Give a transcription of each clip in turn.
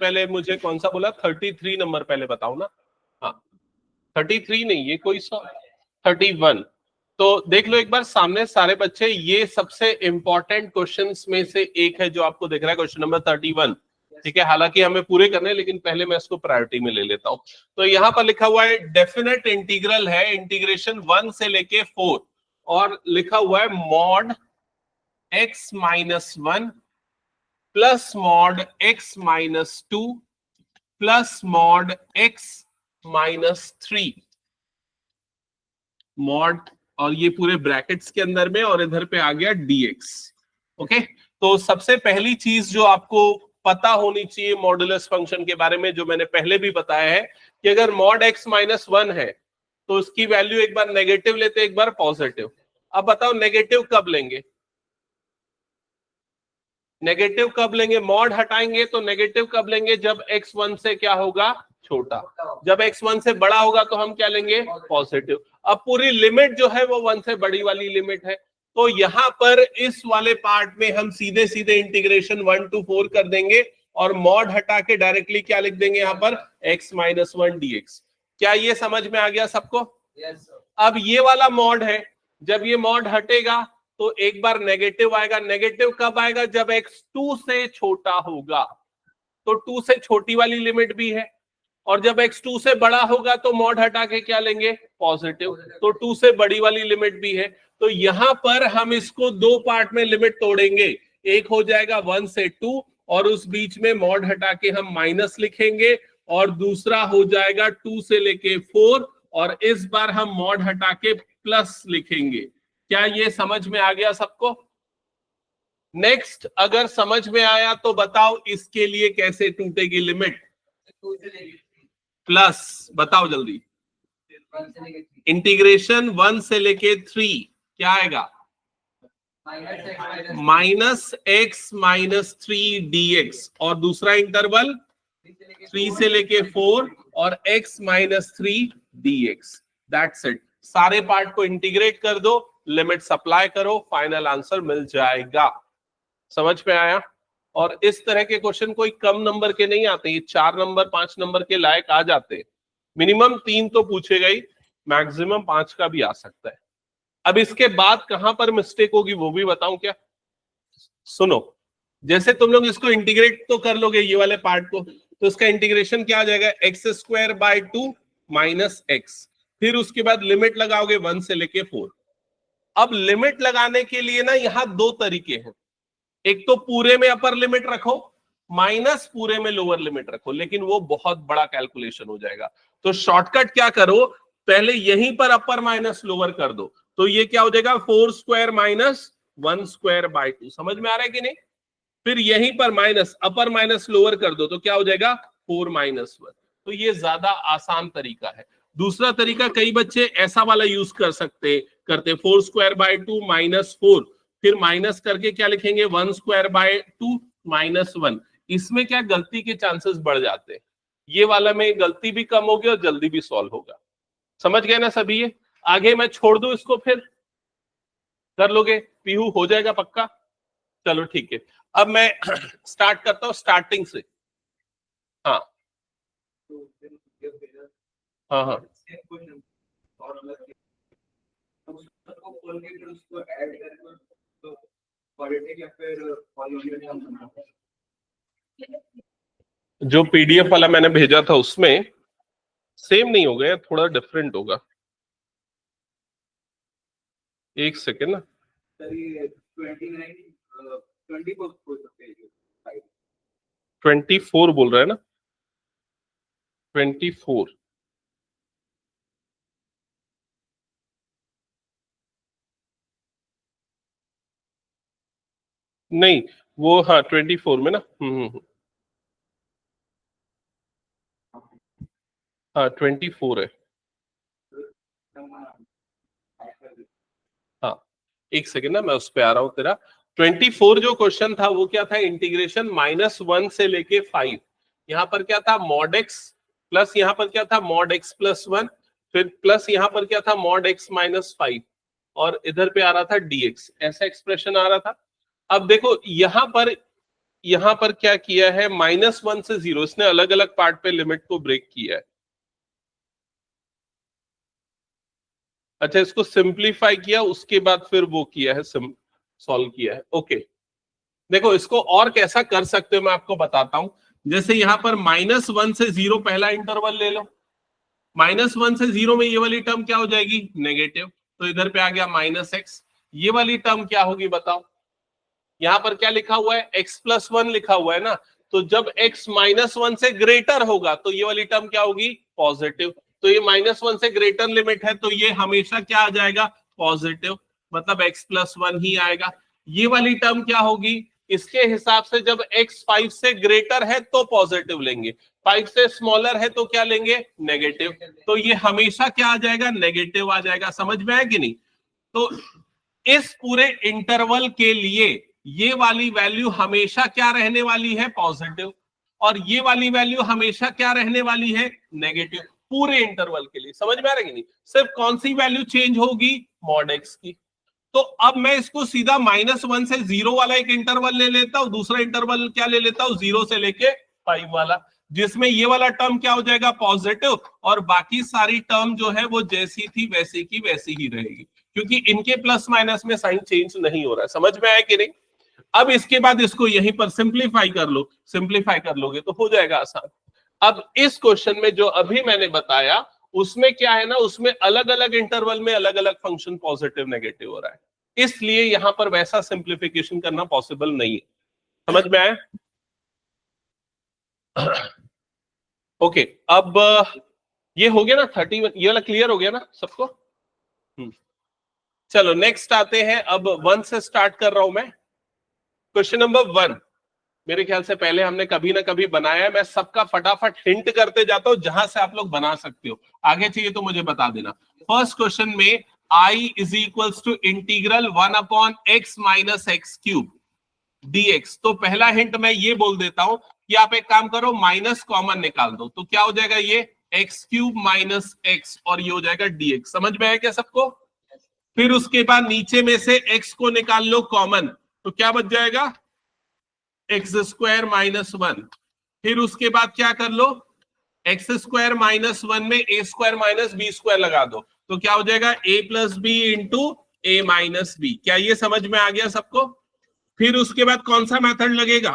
पहले मुझे कौन सा बोला, 33 नंबर पहले बताओ ना। हाँ 33 नहीं, ये कोई 31। तो देख लो एक बार सामने सारे बच्चे, ये सबसे इंपॉर्टेंट क्वेश्चंस में से एक है जो आपको दिख रहा है, क्वेश्चन नंबर 31। ठीक है, हालांकि हमें पूरे करने, लेकिन पहले मैं इसको प्रायोरिटी में ले लेता हूं। तो यहां पर लिखा हुआ है डेफिनेट इंटीग्रल है, इंटीग्रेशन 1 से लेके 4, और लिखा हुआ है mod x minus 1 plus mod x minus 2 plus mod x minus 3 mod, और ये पूरे ब्रैकेट्स के अंदर में, और इधर पे आ गया dx। ओके, तो सबसे पहली चीज जो आपको पता होनी चाहिए मॉडुलस फंक्शन के बारे में, जो मैंने पहले भी बताया है, कि अगर मॉड x माइनस 1 है तो उसकी वैल्यू एक बार नेगेटिव लेते, एक बार पॉजिटिव। अब बताओ नेगेटिव कब लेंगे, नेगेटिव कब लेंगे, मॉड हटाएंगे तो नेगेटिव कब लेंगे, जब x 1 से क्या होगा, छोटा। जब x 1 से बड़ा होगा तो हम क्या लेंगे, पॉजिटिव। अब पूरी लिमिट जो है वो 1 से बड़ी वाली लिमिट है, तो यहां पर इस वाले पार्ट में हम सीधे सीधे इंटीग्रेशन 1 to 4 कर देंगे, और मॉड हटा के डायरेक्टली क्या लिख देंगे यहाँ पर, x माइनस 1 dx। क्या ये समझ में आ गया सबको? Yes, sir. अब ये वाला मॉड है, जब ये मॉड हटेगा तो एक बार नेगेटिव आएगा। नेगेटिव कब आएगा, जब x 2 से छोटा होगा, तो 2 से छोटी वाली लिमिट भी है, और जब x 2 से बड़ा होगा तो मॉड हटा के क्या लेंगे, पॉजिटिव, तो 2 से बड़ी वाली लिमिट भी है। तो यहां पर हम इसको दो पार्ट में लिमिट तोड़ेंगे, एक हो जाएगा 1 से 2, और उस बीच में मॉड हटा के हम माइनस लिखेंगे, और दूसरा हो जाएगा 2 से लेके 4, और इस बार हम मॉड हटा के प्लस लिखेंगे। क्या ये समझ में आ गया सबको? नेक्स्ट, अगर समझ में आया तो बताओ इसके लिए कैसे टूटेगी लिमिट, प्लस बताओ जल्दी। इंटीग्रेशन 1 से लेके 3 क्या आएगा, माइनस x माइनस 3 dx, और दूसरा इंटरवल 3 से लेके 4 और x minus 3 dx। That's it. सारे पार्ट को इंटीग्रेट कर दो, लिमिट सप्लाई करो, फाइनल आंसर मिल जाएगा। समझ में आया? और इस तरह के क्वेश्चन कोई कम नंबर के नहीं आते, ये 4 नंबर 5 नंबर के लायक आ जाते। मिनिमम 3 तो पूछेगा ही, मैक्सिमम 5 का भी आ सकता है। अब इसके बाद कहां पर मिस्टेक होगी वो भी बताऊं क्या? सुनो, जैसे तुम लोग इसको इंटीग्रेट तो कर लोगे ये वाले पार्ट को, तो इसका इंटीग्रेशन क्या आ जाएगा, x square by 2 minus x, फिर उसके बाद लिमिट लगाओगे 1 से लेके 4। अब लिमिट लगाने के लिए ना यहां दो तरीके हैं, एक तो पूरे में अपर लिमिट रखो, माइनस पूरे में लोअर लिमिट रखो, लेकिन वो बहुत बड़ा कैलकुलेशन हो जाएगा। तो शॉर्टकट क्या करो, पहले यहीं पर अपर माइनस लोअर कर दो, तो ये क्या हो जाएगा 4 स्क्वायर माइनस 1 स्क्वायर बाय 2। समझ में आ रहा है कि नहीं? फिर यहीं पर माइनस अपर माइनस लोअर कर दो, तो क्या हो जाएगा 4 माइनस 1। तो ये ज्यादा आसान तरीका है। दूसरा तरीका कई बच्चे ऐसा वाला यूज करते 4 स्क्वायर बाय 2 माइनस 4, फिर माइनस करके क्या लिखेंगे 1 स्क्वायर बाय 2 माइनस 1। इसमें क्या गलती के चांसेस बढ़ जाते हैं, ये वाला में गलती भी कम होगी और जल्दी भी सॉल्व होगा। समझ गए ना सभी? ये आगे मैं छोड़ दूं इसको, फिर कर लोगे? पीहू हो जाएगा पक्का? चलो ठीक है, अब मैं स्टार्ट करता हूं स्टार्टिंग से। हाँ हाँ हाँ, जो पीडीएफ वाला मैंने भेजा था उसमें सेम नहीं होगा, थोड़ा डिफरेंट होगा। एक सेकेंड ना, 24 बोल रहा है ना, 24 नहीं, वो हाँ 24 में ना, हाँ 24 है। हाँ एक सेकेंड ना, मैं उस पर आ रहा हूँ। तेरा 24 जो क्वेश्चन था वो क्या था, इंटीग्रेशन -1 से लेके 5। यहाँ पर क्या था मॉड एक्स, प्लस यहाँ पर क्या था मॉड एक्स प्लस 1, फिर प्लस यहाँ पर क्या था मॉड एक्स माइनस 5, और इधर पे आ रहा था dx। ऐसा एक्सप्रेशन आ रहा था। अब देखो यहाँ पर यहां पर क्या किया है, -1 से 0, इसने अलग अलग पार्ट पे लिमिट को ब्रेक किया है। अच्छा, इसको सिंप्लीफाई किया, उसके बाद फिर वो किया है, सॉल्व किया है। ओके, देखो इसको और कैसा कर सकते हो मैं आपको बताता हूं। जैसे यहां पर -1 से 0 पहला इंटरवल ले लो, -1 से 0 में ये वाली टर्म क्या हो जाएगी, नेगेटिव, तो इधर पे आ गया -x। ये वाली टर्म क्या होगी बताओ, यहां पर क्या लिखा हुआ है, x+1 लिखा हुआ है ना, तो जब x -1 से ग्रेटर होगा तो ये वाली टर्म क्या होगी, पॉजिटिव। तो ये -1 से ग्रेटर लिमिट है, तो ये हमेशा क्या आ जाएगा, पॉजिटिव, मतलब x+1 ही आएगा। ये वाली टर्म क्या होगी, इसके हिसाब से जब x 5 से ग्रेटर है तो पॉजिटिव लेंगे, 5 से स्मॉलर है तो क्या लेंगे, नेगेटिव। तो ये हमेशा क्या आ जाएगा, नेगेटिव आ जाएगा। समझ में आया कि नहीं? तो इस पूरे इंटरवल के लिए ये वाली वैल्यू हमेशा क्या रहने वाली है, पॉजिटिव, और ये वाली वैल्यू हमेशा क्या रहने वाली है, नेगेटिव, पूरे इंटरवल के लिए। समझ में आ रहा है कि नहीं? सिर्फ कौन सी वैल्यू चेंज होगी, मॉड एक्स की। तो अब मैं इसको सीधा -1 से 0 वाला एक इंटरवल ले लेता हूं, दूसरा इंटरवल क्या ले लेता हूं, 0 से लेके 5 वाला, जिसमें ये वाला टर्म क्या हो जाएगा, पॉजिटिव, और बाकी सारी टर्म जो है वो जैसी थी वैसी की वैसी ही रहेगी, क्योंकि इनके प्लस माइनस में साइन चेंज नहीं हो रहा है। समझ में आया कि नहीं? अब इसके बाद इसको यहीं पर सिंप्लीफाई कर लो, सिंप्लीफाई कर लोगे तो हो जाएगा आसान। अब इस क्वेश्चन में जो अभी मैंने बताया उसमें क्या है ना, उसमें अलग अलग इंटरवल में अलग अलग फंक्शन पॉजिटिव नेगेटिव हो रहा है, इसलिए यहां पर वैसा सिंप्लीफिकेशन करना पॉसिबल नहीं है। समझ में आया? ओके, अब ये हो गया ना 31, ये वाला क्लियर हो गया ना सबको? चलो नेक्स्ट आते हैं, अब 1 से स्टार्ट कर रहा हूं मैं। क्वेश्चन नंबर 1 मेरे ख्याल से पहले हमने कभी ना कभी बनाया है, मैं सबका फटाफट हिंट करते जाता हूं जहां से आप लोग बना सकते हो, आगे चाहिए तो मुझे बता देना। फर्स्ट क्वेश्चन में I is equals to integral 1/x minus x cube dx। तो पहला हिंट मैं ये बोल देता हूं कि आप एक काम करो, माइनस कॉमन निकाल दो, तो क्या हो जाएगा, ये एक्स क्यूब माइनस एक्स, और ये हो जाएगा dx। समझ में आया क्या सबको? फिर उसके बाद नीचे में से x को निकाल लो कॉमन, तो क्या बच जाएगा, x² -1। फिर उसके बाद क्या कर लो, x² -1 में a² माइनस b² लगा दो, तो क्या हो जाएगा, a plus b into a minus b. क्या ये समझ में आ गया सबको? फिर उसके बाद कौन सा मेथड लगेगा,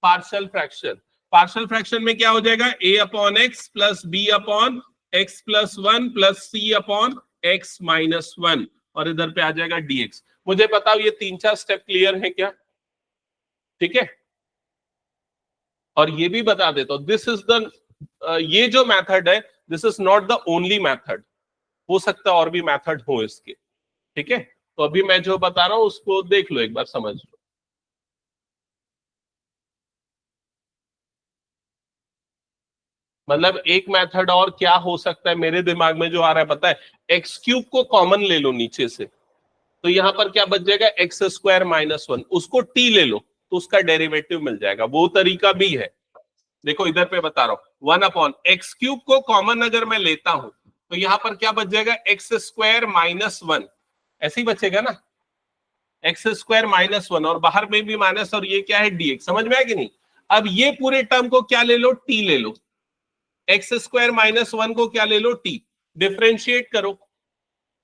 पार्शियल फ्रैक्शन। पार्शियल फ्रैक्शन में क्या हो जाएगा, a upon x plus b upon x plus 1 plus c upon x minus 1, और इधर पे आ जाएगा dx। मुझे बताओ ये 3-4 स्टेप क्लियर है क्या? ठीक है, और ये भी बता देता हूं, दिस इज द ये जो मेथड है, this is not the only method, हो सकता है और भी मेथड हो इसके। ठीक है, तो अभी मैं जो बता रहा हूं उसको देख लो, एक बार समझ लो। मतलब एक मेथड और क्या हो सकता है, मेरे दिमाग में जो आ रहा है पता है, एक्स क्यूब को कॉमन ले लो नीचे से, तो यहां पर क्या बच जाएगा, x² -1, उसको t ले लो तो उसका डेरिवेटिव मिल जाएगा, वो तरीका भी है। देखो इधर पे बता रहा हूं, 1/x³ को कॉमन अगर मैं लेता हूं तो यहां पर क्या बच जाएगा, x² -1, ऐसे ही बचेगा ना, x² -1, और बाहर में भी माइनस, और ये क्या है, dx। समझ में आया कि नहीं? अब ये पूरे टर्म को क्या ले लो, t ले लो, x² -1 को क्या ले लो, t, डिफ्रेंशिएट करो,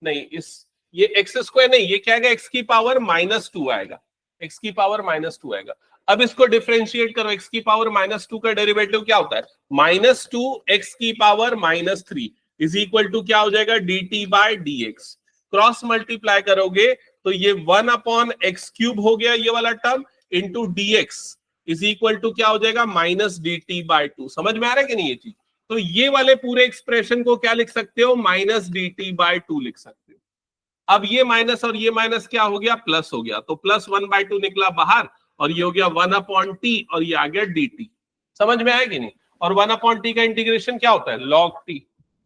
नहीं इस ये x² नहीं, ये क्या आएगा, x की पावर -2 आएगा, x की पावर -2 आएगा। अब इसको डिफरेंशिएट करो, x की पावर -2 का डेरिवेटिव क्या होता है, -2 x की पावर -3 इज इक्वल टू क्या हो जाएगा, dt/dx। क्रॉस मल्टीप्लाई करोगे तो ये 1/x³ हो गया ये वाला term, into dx is equal to क्या हो जाएगा, -dt/2। समझ में आ रहा है कि नहीं ये चीज? तो ये वाले पूरे एक्सप्रेशन को क्या लिख सकते हो, -dt/2 लिख सकते हो। अब ये माइनस और ये माइनस क्या हो गया, प्लस हो गया, तो +1/2 निकला बाहर, और ये हो गया 1/t, और ये आ गया dt। समझ में आया कि नहीं? और 1/t का इंटीग्रेशन क्या होता है, log t,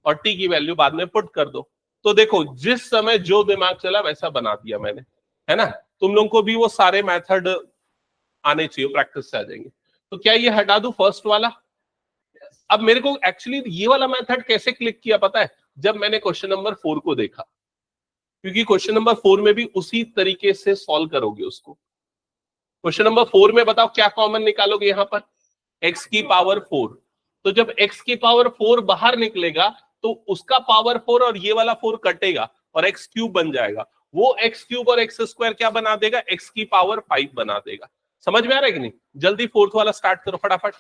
और t की वैल्यू बाद में पुट कर दो। तो देखो जिस समय जो दिमाग चला वैसा बना दिया मैंने, है ना? तुम लोगों को भी वो सारे मेथड आने चाहिए, प्रैक्टिस से आ जाएंगे। तो क्या ये हटा दूं फर्स्ट वाला? अब मेरे को एक्चुअली ये वाला मेथड कैसे क्लिक किया पता है, जब मैंने क्वेश्चन नंबर 4 को देखा, क्योंकि क्वेश्चन नंबर 4 में भी उसी तरीके से सॉल्व करोगे उसको। क्वेश्चन नंबर 4 में बताओ क्या कॉमन निकालोगे यहां पर, x की पावर 4। तो जब x की पावर 4 बाहर निकलेगा तो उसका पावर 4 और ये वाला 4 कटेगा और x क्यूब बन जाएगा। वो x क्यूब और x स्क्वायर क्या बना देगा, x की पावर 5 बना देगा। समझ में आ रहा है कि नहीं? जल्दी फोर्थ वाला स्टार्ट करो फटाफट।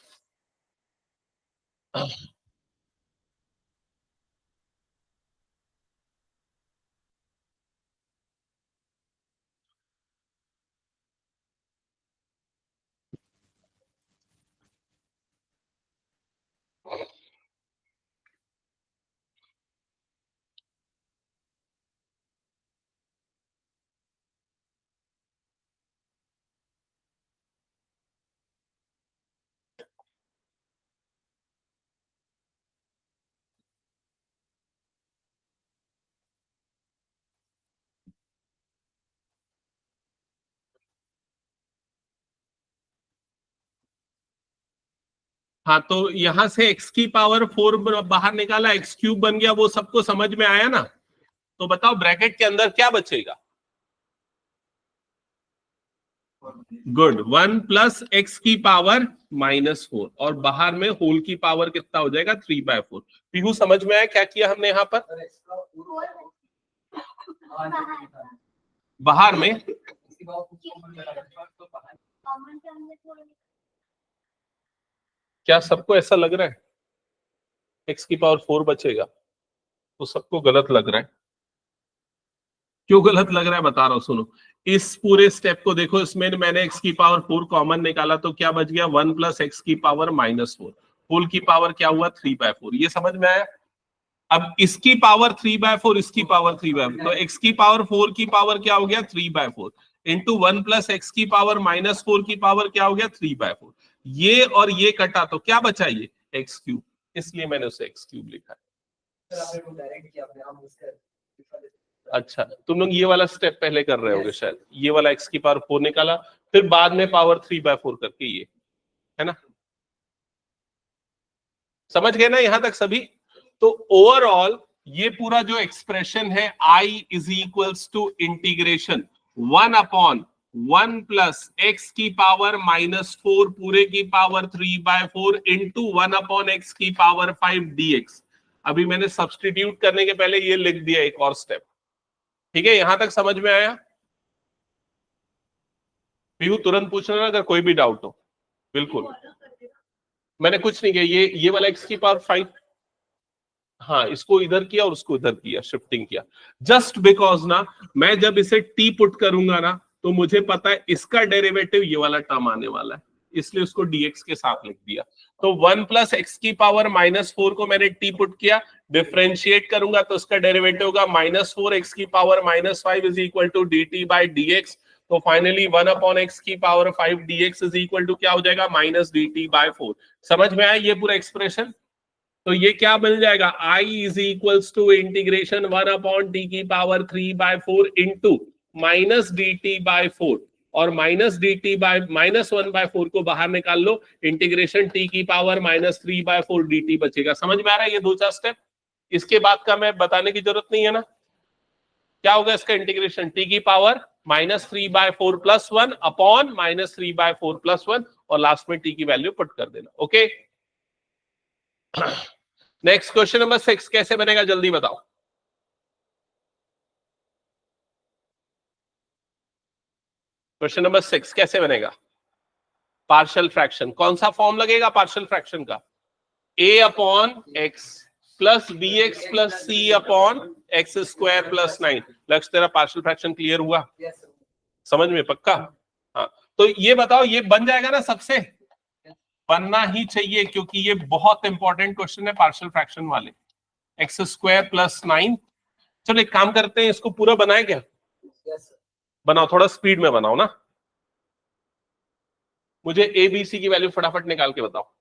हाँ, तो यहां से x की पावर 4 बाहर निकाला, x क्यूब बन गया, वो सबको समझ में आया ना? तो बताओ ब्रैकेट के अंदर क्या बचेगा? गुड, 1 प्लस एक्स की पावर -4 और बाहर में होल की पावर कितना हो जाएगा, 3/4। पीहू समझ में आया क्या किया हमने यहाँ पर? बाहर में क्या सबको ऐसा लग रहा है एक्स की पावर 4 बचेगा? तो सबको गलत लग रहा है। क्यों गलत लग रहा है बता रहा हूं, सुनो। इस पूरे स्टेप को देखो, इसमें मैंने एक्स की पावर 4 कॉमन निकाला तो क्या बच गया, 1 प्लस एक्स की पावर -4। होल की पावर क्या हुआ, 3/4। ये समझ में आया? अब इसकी पावर 3/4, इसकी पावर 3/4, तो एक्स की पावर 4 की पावर क्या हो गया, 3/4 इंटू 1 प्लस एक्स की पावर -4 की पावर क्या हो गया, 3/4। ये और ये कटा तो क्या बचा, ये एक्स क्यूब, इसलिए मैंने उसे एक्स क्यूब लिखा है। अच्छा, तुम लोग ये वाला स्टेप पहले कर रहे होगे शायद, ये वाला एक्स की पावर 4 निकाला, फिर बाद में पावर 3/4 करके ये, है ना? समझ गए ना यहां तक सभी? तो ओवरऑल ये पूरा जो एक्सप्रेशन है, I is equals to integration 1/1 plus x की पावर -4 पूरे की पावर 3/4 इंटू 1/x की पावर 5 dx। अभी मैंने सब्सटीट्यूट करने के पहले ये लिख दिया एक और स्टेप। ठीक है, यहां तक समझ में आया? पीयू तुरंत पूछना ना अगर कोई भी डाउट हो। बिल्कुल, मैंने कुछ नहीं किया, ये वाला एक्स की पावर 5, हाँ, इसको इधर किया और उसको इधर किया, शिफ्टिंग किया। जस्ट बिकॉज ना, मैं जब इसे टी पुट करूंगा ना, तो मुझे पता है इसका डेरिवेटिव ये वाला टर्म आने वाला है, इसलिए उसको dx के साथ लिख दिया। तो 1 प्लस एक्स की पावर -4 को मैंने टी पुट किया, डिफ्रेंशिएट करूंगा तो उसका डेरिवेटिव होगा -4 एक्स की power -5 is equal to dt by dx। तो फाइनली 1/x की power 5 dx is equal to क्या हो जाएगा, -dt/4। समझ में आया ये पूरा एक्सप्रेशन? तो ये क्या मिल जाएगा, I is equals to integration 1/t की पावर 3/4 इंटू -dt/4, और -1/4 को बाहर निकाल लो, इंटीग्रेशन t की पावर -3/4 dt बचेगा। समझ में आ रहा है ये दो चार स्टेप? इसके बाद का मैं बताने की जरूरत नहीं है ना? क्या होगा इसका इंटीग्रेशन, t की पावर -3/4 प्लस 1 अपॉन -3/4 प्लस 1, और लास्ट में t की वैल्यू पुट कर देना। ओके, नेक्स्ट क्वेश्चन नंबर 6 कैसे बनेगा, जल्दी बताओ। क्वेश्चन नंबर 6 कैसे बनेगा? पार्शियल फ्रैक्शन, कौन सा फॉर्म लगेगा पार्शियल फ्रैक्शन का, a upon x plus b x plus c upon x square plus 9। Lakshya, तेरा पार्शियल फ्रैक्शन क्लियर हुआ? समझ में पक्का? हाँ, तो ये बताओ, ये बन जाएगा ना सबसे? बनना ही चाहिए, क्योंकि ये बहुत इंपॉर्टेंट क्वेश्चन है पार्शियल फ्रैक्शन वाले। X square plus 9। चलो एक काम करते हैं, इसको पूरा बनाए क्या? बनाओ, थोड़ा स्पीड में बनाओ ना। मुझे ए बी सी की वैल्यू फटाफट निकाल के बताओ।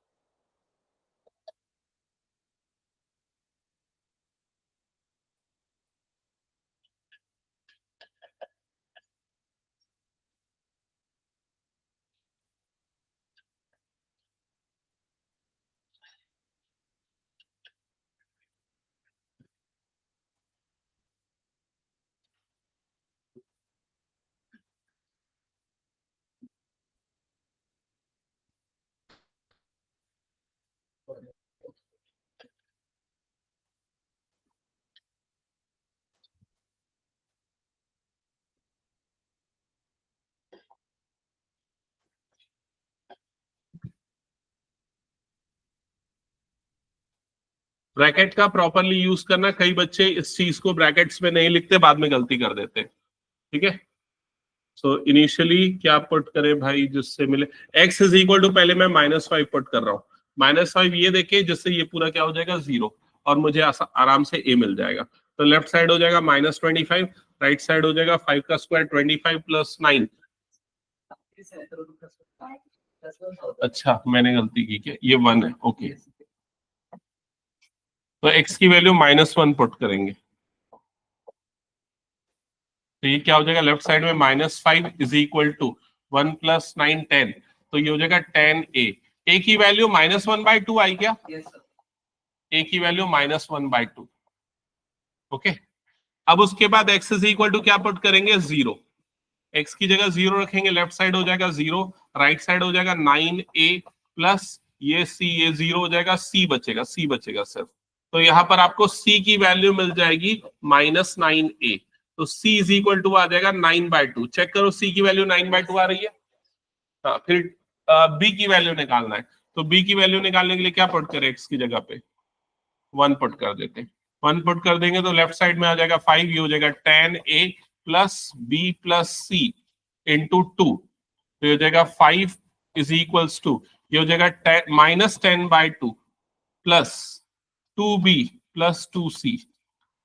ब्रैकेट का प्रॉपरली यूज करना, कई बच्चे इस चीज को ब्रैकेट्स में नहीं लिखते, बाद में गलती कर देते हैं, ठीक है। सो इनिशियली क्या पुट करें भाई जिससे मिले, x इज इक्वल टू, पहले मैं -5 पुट कर रहा हूँ, -5 ये देखे जिससे ये पूरा क्या हो जाएगा 0, और मुझे आराम से a मिल जाएगा। तो लेफ्ट साइड हो जाएगा -25, राइट साइड हो जाएगा 5 का स्क्वायर 25 + 9। अच्छा मैंने गलती की क्या, ये 1 है, ओके। तो x की वैल्यू -1 पुट करेंगे, तो ये क्या हो जाएगा, लेफ्ट साइड में -5 इज इक्वल टू 1 + 9 10, तो ये हो जाएगा 10a। a की वैल्यू -1/2 आई क्या? a की वैल्यू -1/2, ओके। अब उसके बाद x इज इक्वल टू क्या पुट करेंगे, 0। x की जगह 0 रखेंगे, लेफ्ट साइड हो जाएगा 0, राइट साइड हो जाएगा 9a प्लस ये c, ये 0 हो जाएगा, c बचेगा सिर्फ। तो यहाँ पर आपको c की वैल्यू मिल जाएगी -9a, तो c इज इक्वल टू आ जाएगा 9/2। चेक करो c की वैल्यू 9/2 आ रही है। हाँ, फिर b की वैल्यू निकालना है, तो b की वैल्यू निकालने के लिए क्या पुट करें, x की जगह पे 1 पुट कर देते हैं। 1 पुट कर देंगे तो लेफ्ट साइड में आ जाएगा 5, ये हो जाएगा 10a plus b plus c into 2, तो ये हो जाएगा 5 इज इक्वल्स टू, ये हो जाएगा -10/2 प्लस 2b प्लस 2c,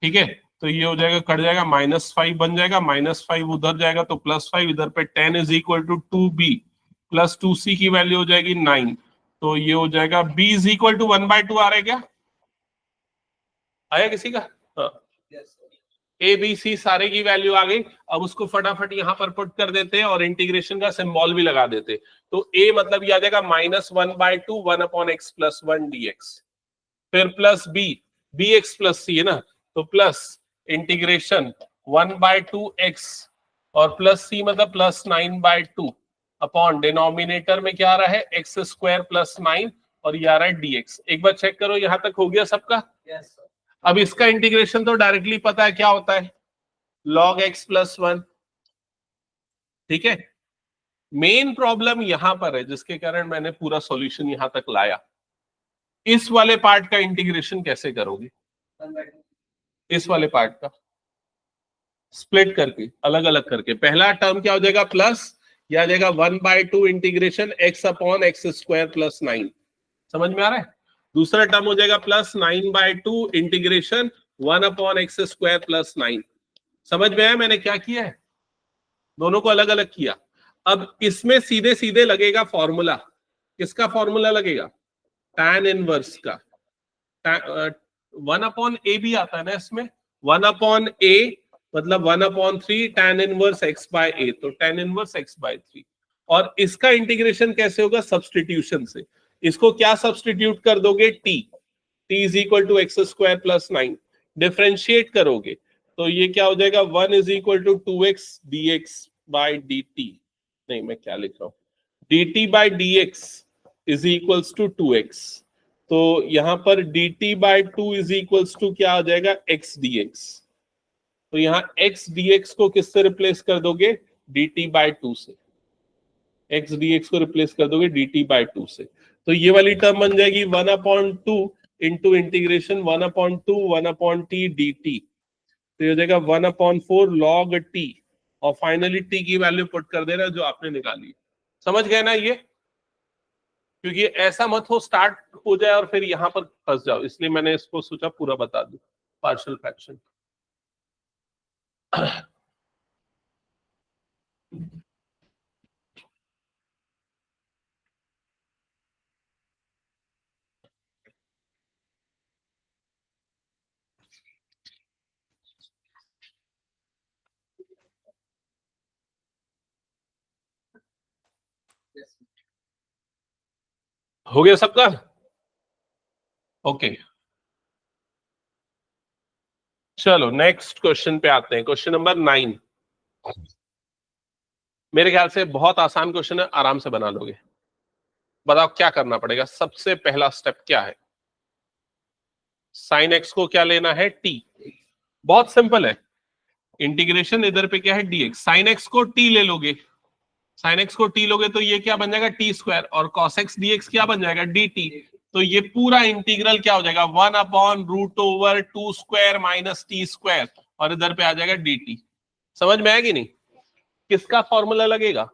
ठीक है। तो ये हो जाएगा, कट जाएगा, -5 बन जाएगा, -5 उधर जाएगा तो +5, इधर पे 10 is equal to 2b plus 2c की वैल्यू हो जाएगी 9, तो ये हो जाएगा b इज इक्वल टू 1/2 आ रहा है क्या, आया किसी का? हाँ, ए बी सी सारे की वैल्यू आ गई। अब उसको फटाफट यहाँ पर पुट कर देते हैं और इंटीग्रेशन का सिंबल भी लगा देते हैं। तो a मतलब ये आ जाएगा -1/2 1/x + 1 dx, फिर प्लस b x + c है ना, तो प्लस इंटीग्रेशन 1/2x और प्लस c मतलब +9/2 अपॉन डिनोमिनेटर में क्या आ रहा है, x² + 9 और ये आ रहा है dx। एक बार चेक करो, यहां तक हो गया सबका? yes, अब इसका इंटीग्रेशन तो डायरेक्टली पता है क्या होता है, log x + 1, ठीक है। मेन प्रॉब्लम यहां पर है जिसके कारण मैंने पूरा सॉल्यूशन यहां तक लाया। इस वाले पार्ट का इंटीग्रेशन कैसे करोगे, इस वाले पार्ट का स्प्लिट करके, अलग अलग करके। पहला टर्म क्या हो जाएगा, प्लस, या आ जाएगा 1/2 इंटीग्रेशन x अपॉन x² + 9, समझ में आ रहा है। दूसरा टर्म हो जाएगा प्लस 9/2 इंटीग्रेशन 1/x² + 9, समझ में आया मैंने क्या किया है, दोनों को अलग अलग किया। अब इसमें सीधे सीधे लगेगा फॉर्मूला, किसका फॉर्मूला लगेगा, tan इनवर्स का। 1/a भी आता है ना इसमें, 1/a मतलब 1/3 tan इनवर्स x/a, तो tan इनवर्स x/3। और इसका इंटीग्रेशन कैसे होगा, सब्सटीट्यूशन से। इसको क्या सब्सटीट्यूट कर दोगे, t is equal to x² + 9, differentiate करोगे तो ये क्या हो जाएगा, 1 is equal to 2x dx/dt, नहीं मैं क्या लिख रहा हूं, dt/dx is equals to 2x, तो यहां पर dt/2 इज इक्वल्स टू क्या आ जाएगा, x dx। तो यहाँ x dx को किससे रिप्लेस कर दोगे, dt/2 से, x dx को रिप्लेस कर दोगे dt/2 से। तो ये वाली टर्म बन जाएगी 1/2 इंटू इंटीग्रेशन 1/2 1/t dt, तो ये हो जाएगा 1/4 log t, और फाइनली t की वैल्यू पुट कर देना जो आपने निकाली। समझ गए ना ये, क्योंकि ऐसा मत हो स्टार्ट हो जाए और फिर यहां पर फंस जाओ, इसलिए मैंने इसको सोचा पूरा बता दूं, पार्शियल फ्रैक्शन। हो गया सबका, ओके। चलो नेक्स्ट क्वेश्चन पे आते हैं, क्वेश्चन नंबर 9। मेरे ख्याल से बहुत आसान क्वेश्चन है, आराम से बना लोगे। बताओ क्या करना पड़ेगा, सबसे पहला स्टेप क्या है, साइन एक्स को क्या लेना है, t, बहुत सिंपल है। इंटीग्रेशन इधर पे क्या है, dx, साइन एक्स को t ले लोगे, साइन एक्स को t लोगे तो ये क्या बन जाएगा, t² और cos x dx क्या बन जाएगा, dt। तो ये पूरा इंटीग्रल क्या हो जाएगा 1/√2² माइनस टी स्क्वायर, और इधर पे आ जाएगा dt। समझ में आएगी नहीं? किसका फॉर्मूला लगेगा?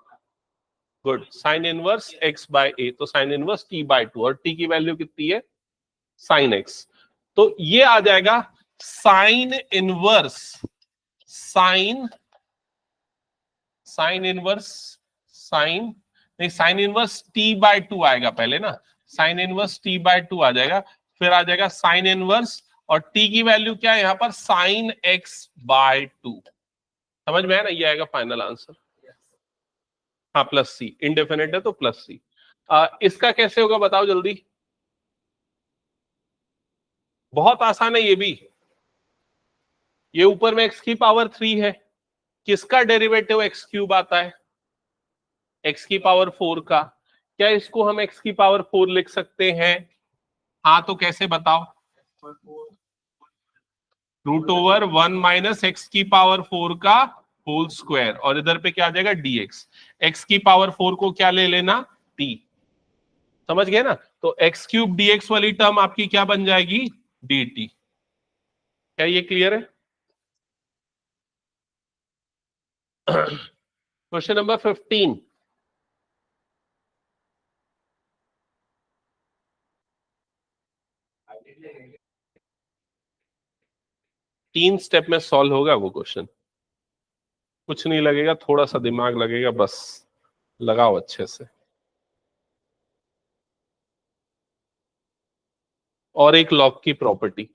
गुड, साइन इनवर्स x/a, तो साइन इनवर्स t/2, और t की वैल्यू कितनी है? Sine x। तो ये आ जाएगा साइन इनवर्स साइन t/2 आएगा पहले ना, साइन इनवर्स t/2 आ जाएगा, फिर आ जाएगा साइन इनवर्स, और t की वैल्यू क्या है यहाँ पर? Sign x/2। समझ में आया ना? ये आएगा फाइनल आंसर। हाँ, प्लस सी, इनडेफिनेट है तो प्लस सी। इसका कैसे होगा बताओ जल्दी? बहुत आसान है ये भी। ये ऊपर में x की पावर 3 है, किसका डेरिवेटिव x³ आता है? x की पावर 4 का। क्या इसको हम x की पावर 4 लिख सकते हैं? हाँ, तो कैसे बताओ? √1 माइनस x की पावर 4 का होल स्क्वायर, और इधर पे क्या आ जाएगा? dx। x की पावर 4 को क्या ले लेना? t। समझ गए ना? तो x³ dx वाली टर्म आपकी क्या बन जाएगी? dt। क्या ये क्लियर है? Question number 15। तीन स्टेप में सॉल्व होगा वो क्वेश्चन, कुछ नहीं लगेगा, थोड़ा सा दिमाग लगेगा बस, लगाओ अच्छे से। और एक लॉग की प्रॉपर्टी,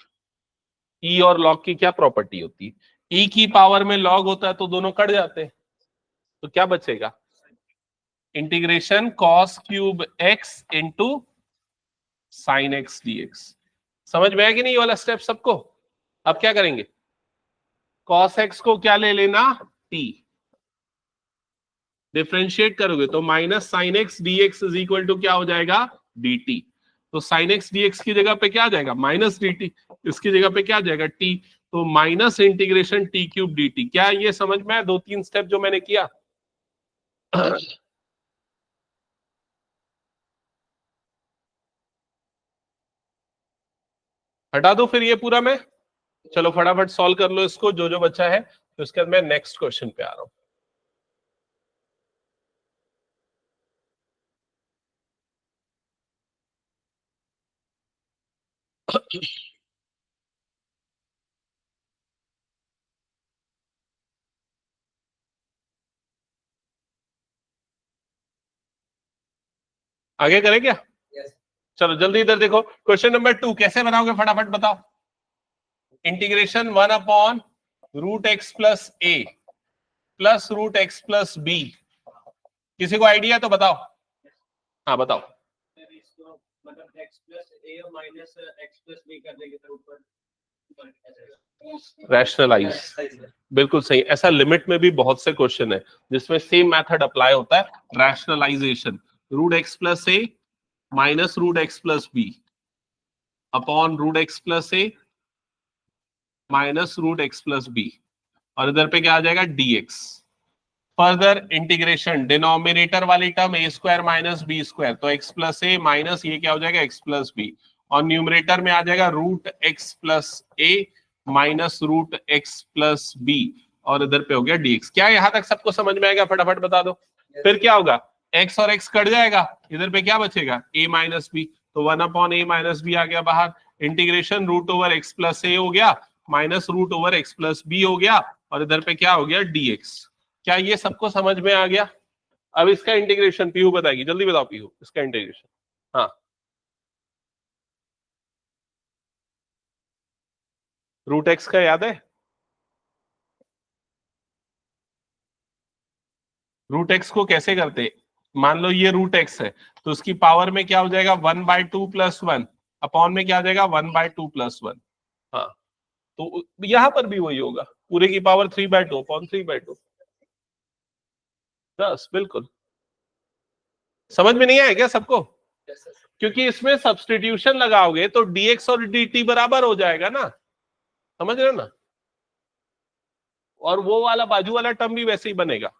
ई और लॉग की क्या प्रॉपर्टी होती है? ई की पावर में लॉग होता है तो दोनों कट जाते हैं, तो क्या बचेगा? Integration cos cube x into sine x dx। समझ में आया कि नहीं ये वाला स्टेप सबको? अब क्या करेंगे? cos x को क्या ले लेना? t। डिफरेंशिएट करोगे तो minus sine x dx is equal to क्या हो जाएगा? dt। तो साइन एक्स dx की जगह पे क्या आ जाएगा? Minus dt। इसकी जगह पे क्या आ जाएगा? t। तो माइनस इंटीग्रेशन t³ dt। क्या ये समझ में आया? 2-3 स्टेप जो मैंने किया। हटा दो फिर ये पूरा मैं। चलो फटाफट सॉल्व कर लो इसको, जो जो बचा है, तो उसके बाद मैं नेक्स्ट क्वेश्चन पे आ रहा हूं। आगे करें क्या? चलो जल्दी इधर देखो, क्वेश्चन नंबर 2 कैसे बनाओगे फटाफट बताओ। Integration 1/√x plus a plus √x plus b। किसी को आइडिया तो बताओ। हाँ बताओ। मतलब x प्लस a और माइनस x प्लस b कर देंगे तो ऊपर रैशनलाइज, बिल्कुल सही। ऐसा लिमिट में भी बहुत से क्वेश्चन है जिसमें सेम मेथड अप्लाई होता है, rationalisation. √x plus a minus √x plus b upon √x plus a minus √x plus b, और इधर पे क्या आ जाएगा? dx। फर्दर इंटीग्रेशन, डिनोमिनेटर वाली टर्म a² माइनस b², तो x प्लस a माइनस ये क्या हो जाएगा? x प्लस b, और न्यूमरेटर में आ जाएगा √x plus a minus √x plus b, और इधर पे हो गया dx। क्या यहां तक सबको समझ में आएगा? फटाफट बता दो। फिर क्या होगा? x और x कट जाएगा, इधर पे क्या बचेगा? a माइनस b, तो 1/a माइनस b आ गया बाहर। इंटीग्रेशन √x प्लस a हो गया माइनस √x प्लस b हो गया, और इधर पे क्या हो गया? dx। क्या ये सबको समझ में आ गया? अब इसका इंटीग्रेशन पीहू बताएगी, जल्दी बताओ पीहू इसका इंटीग्रेशन। हाँ, √x का याद है? √x को कैसे करते? मान लो ये √x है, तो उसकी पावर में क्या हो जाएगा? 1/2 प्लस 1, अपॉन में क्या आ जाएगा? 1/2 प्लस 1। हाँ, तो यहां पर भी वही होगा, पूरे की पावर 3/2 अपॉन 3/2। 10, बिल्कुल। समझ में नहीं आया क्या सबको? क्योंकि इसमें सब्सटीट्यूशन लगाओगे तो dx और dt बराबर हो जाएगा ना, समझ रहे हो ना? और वो वाला बाजू वाला टर्म भी वैसे ही बनेगा।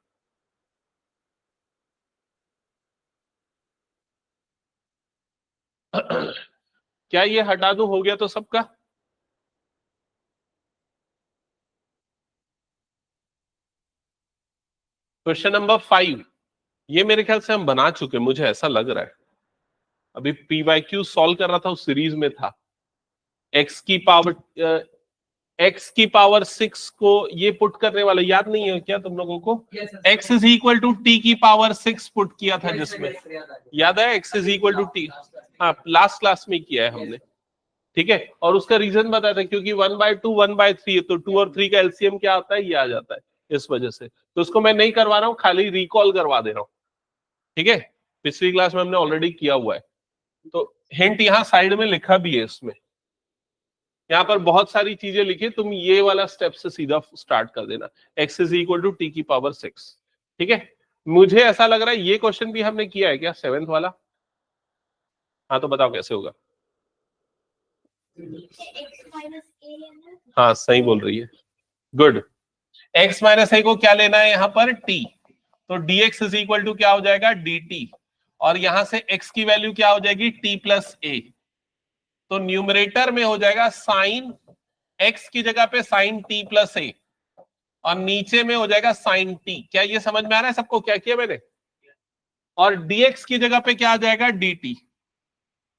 क्या ये हटा दूं, हो गया तो सबका? क्वेश्चन नंबर 5, ये मेरे ख्याल से हम बना चुके, मुझे ऐसा लग रहा है। अभी PYQ सॉल्व कर रहा था, उस सीरीज में था। x की पावर 6 को ये पुट करने वाला याद नहीं है क्या तुम लोगों को? x is equal to t की पावर 6 पुट किया था जिसमें, याद है? x is equal to t, हाँ लास्ट क्लास में किया है हमने, ठीक है। और उसका रीजन बताया था, क्योंकि 1/2 1/3 है, तो 2 और 3 का एलसीएम क्या आता है, ये आ जाता है, इस वजह से। तो उसको मैं नहीं करवा रहा हूँ, खाली रिकॉल करवा दे रहा हूँ, ठीक है। पिछली क्लास में हमने ऑलरेडी किया हुआ है। तो हिंट यहाँ साइड में लिखा भी है, इसमें यहाँ पर बहुत सारी चीजें लिखी, तुम ये वाला स्टेप से सीधा स्टार्ट कर देना, x is equal to t की पावर 6, ठीक है। मुझे ऐसा लग रहा है ये क्वेश्चन भी हमने किया है क्या, 7th वाला? हाँ तो बताओ कैसे होगा? हाँ सही बोल रही है, गुड। x माइनस a को क्या लेना है यहाँ पर, t, तो dx इज इक्वल टू क्या हो जाएगा, dt, और यहां से x की वैल्यू क्या हो जाएगी, t प्लस a। तो न्यूमरेटर में हो जाएगा साइन x की जगह पे साइन t प्लस a, और नीचे में हो जाएगा साइन t। क्या ये समझ में आ रहा है सबको, क्या किया मैंने? और dx की जगह पे क्या आ जाएगा, dt।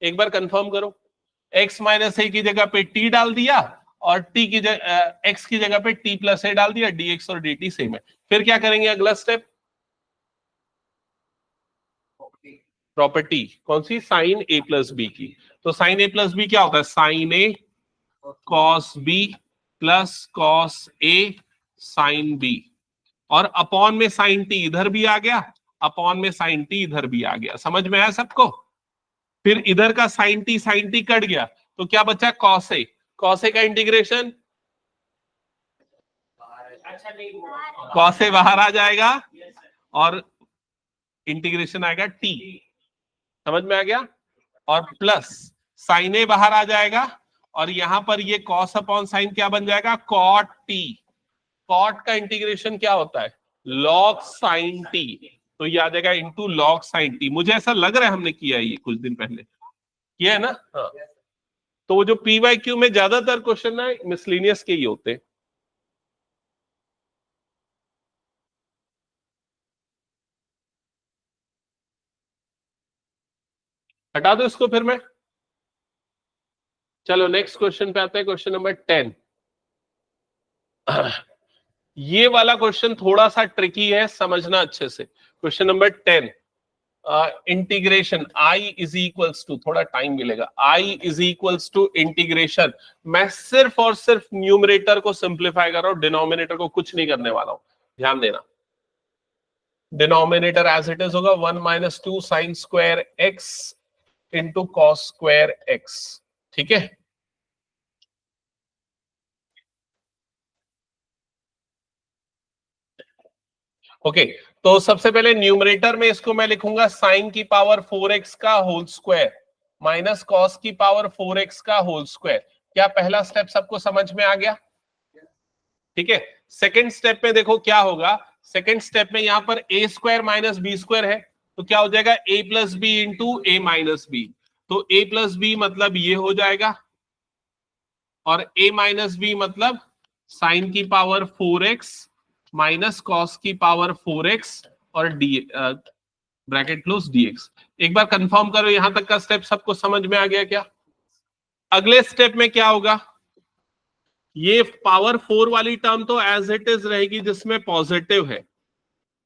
एक बार कंफर्म करो, x माइनस a की जगह पे t डाल दिया, और t की जगह x की जगह पे t प्लस a डाल दिया, dx और dt सेम है। फिर क्या करेंगे, अगला स्टेप, प्रॉपर्टी कौन सी, साइन a प्लस b की। तो साइन a प्लस b क्या होता है, sine a cos b plus cos a sine b, और अपॉन में साइन टी इधर भी आ गया, अपॉन में साइन टी इधर भी आ गया। समझ में आया सबको? फिर इधर का साइन टी कट गया, तो क्या बचा, कॉस ए। कॉस ए का इंटीग्रेशन, अच्छा नहीं कॉस ए बाहर आ जाएगा और इंटीग्रेशन आएगा टी, समझ में आ गया? और प्लस साइन ए बाहर आ जाएगा, और यहां पर ये कॉस अपॉन साइन क्या बन जाएगा, कॉट टी। कॉट का इंटीग्रेशन क्या होता है, लॉग साइन टी, तो ये आ जाएगा इनटू लॉग साइन टी। मुझे ऐसा लग रहा है हमने किया है ये कुछ दिन पहले, किया है ना? हाँ। तो वो जो PYQ में ज्यादातर क्वेश्चन है मिसलिनियस के ही होते हैं। हटा दो इसको फिर मैं। चलो नेक्स्ट क्वेश्चन पे आते हैं, क्वेश्चन नंबर 10। ये वाला क्वेश्चन थोड़ा सा ट्रिकी है, समझना अच्छे से। Question number 10, integration i is equals to, थोड़ा टाइम मिलेगा, i is equals to integration. मैं सिर्फ और सिर्फ न्यूमरेटर को सिंप्लीफाई कर रहा हूं, डिनोमिनेटर को कुछ नहीं करने वाला हूं, ध्यान देना। डिनोमिनेटर एज इट इज होगा 1 minus 2 sine square x into cos square x, ठीक है। ओके, तो सबसे पहले न्यूमरेटर में इसको मैं लिखूंगा साइन की पावर 4x का होल स्क्वायर माइनस कॉस की पावर 4x का होल स्क्वायर। क्या पहला स्टेप सबको समझ में आ गया? ठीक है। सेकंड स्टेप में देखो क्या होगा, सेकंड स्टेप में यहां पर a square minus b square है, तो क्या हो जाएगा, a plus b into a minus b. तो a प्लस बी मतलब ये हो जाएगा, और a माइनस बी मतलब साइन की पावर 4x माइनस कॉस की पावर 4x और डी ब्रैकेट क्लोज dx। एक बार कंफर्म करो यहां तक का स्टेप सबको समझ में आ गया क्या? अगले स्टेप में क्या होगा, ये पावर 4 वाली टर्म तो एज इट इज रहेगी, जिसमें पॉजिटिव है,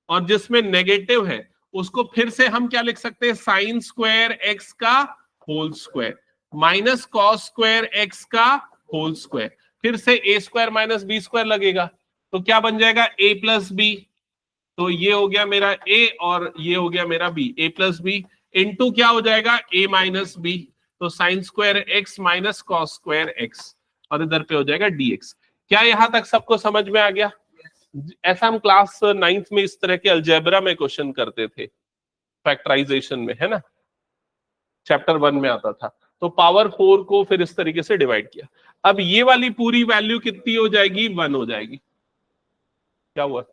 और जिसमें नेगेटिव है उसको फिर से हम क्या लिख सकते हैं, साइन स्क्वायर एक्स का whole square minus cos square x का होल स्क्वायर। फिर से a square minus b square लगेगा, तो क्या बन जाएगा, ए प्लस बी। तो ये हो गया मेरा a और ये हो गया मेरा b, a plus b into क्या हो जाएगा, a माइनस बी। तो sine square x minus cos square x, और इधर पे हो जाएगा dx। क्या यहां तक सबको समझ में आ गया? ऐसा हम क्लास 9th में इस तरह के अलजेब्रा में क्वेश्चन करते थे, फैक्टराइजेशन में, है ना, चैप्टर 1 में आता था। तो पावर 4 को फिर इस तरीके से डिवाइड किया। अब ये वाली पूरी वैल्यू कितनी हो जाएगी, 1 हो जाएगी। क्या हुआ?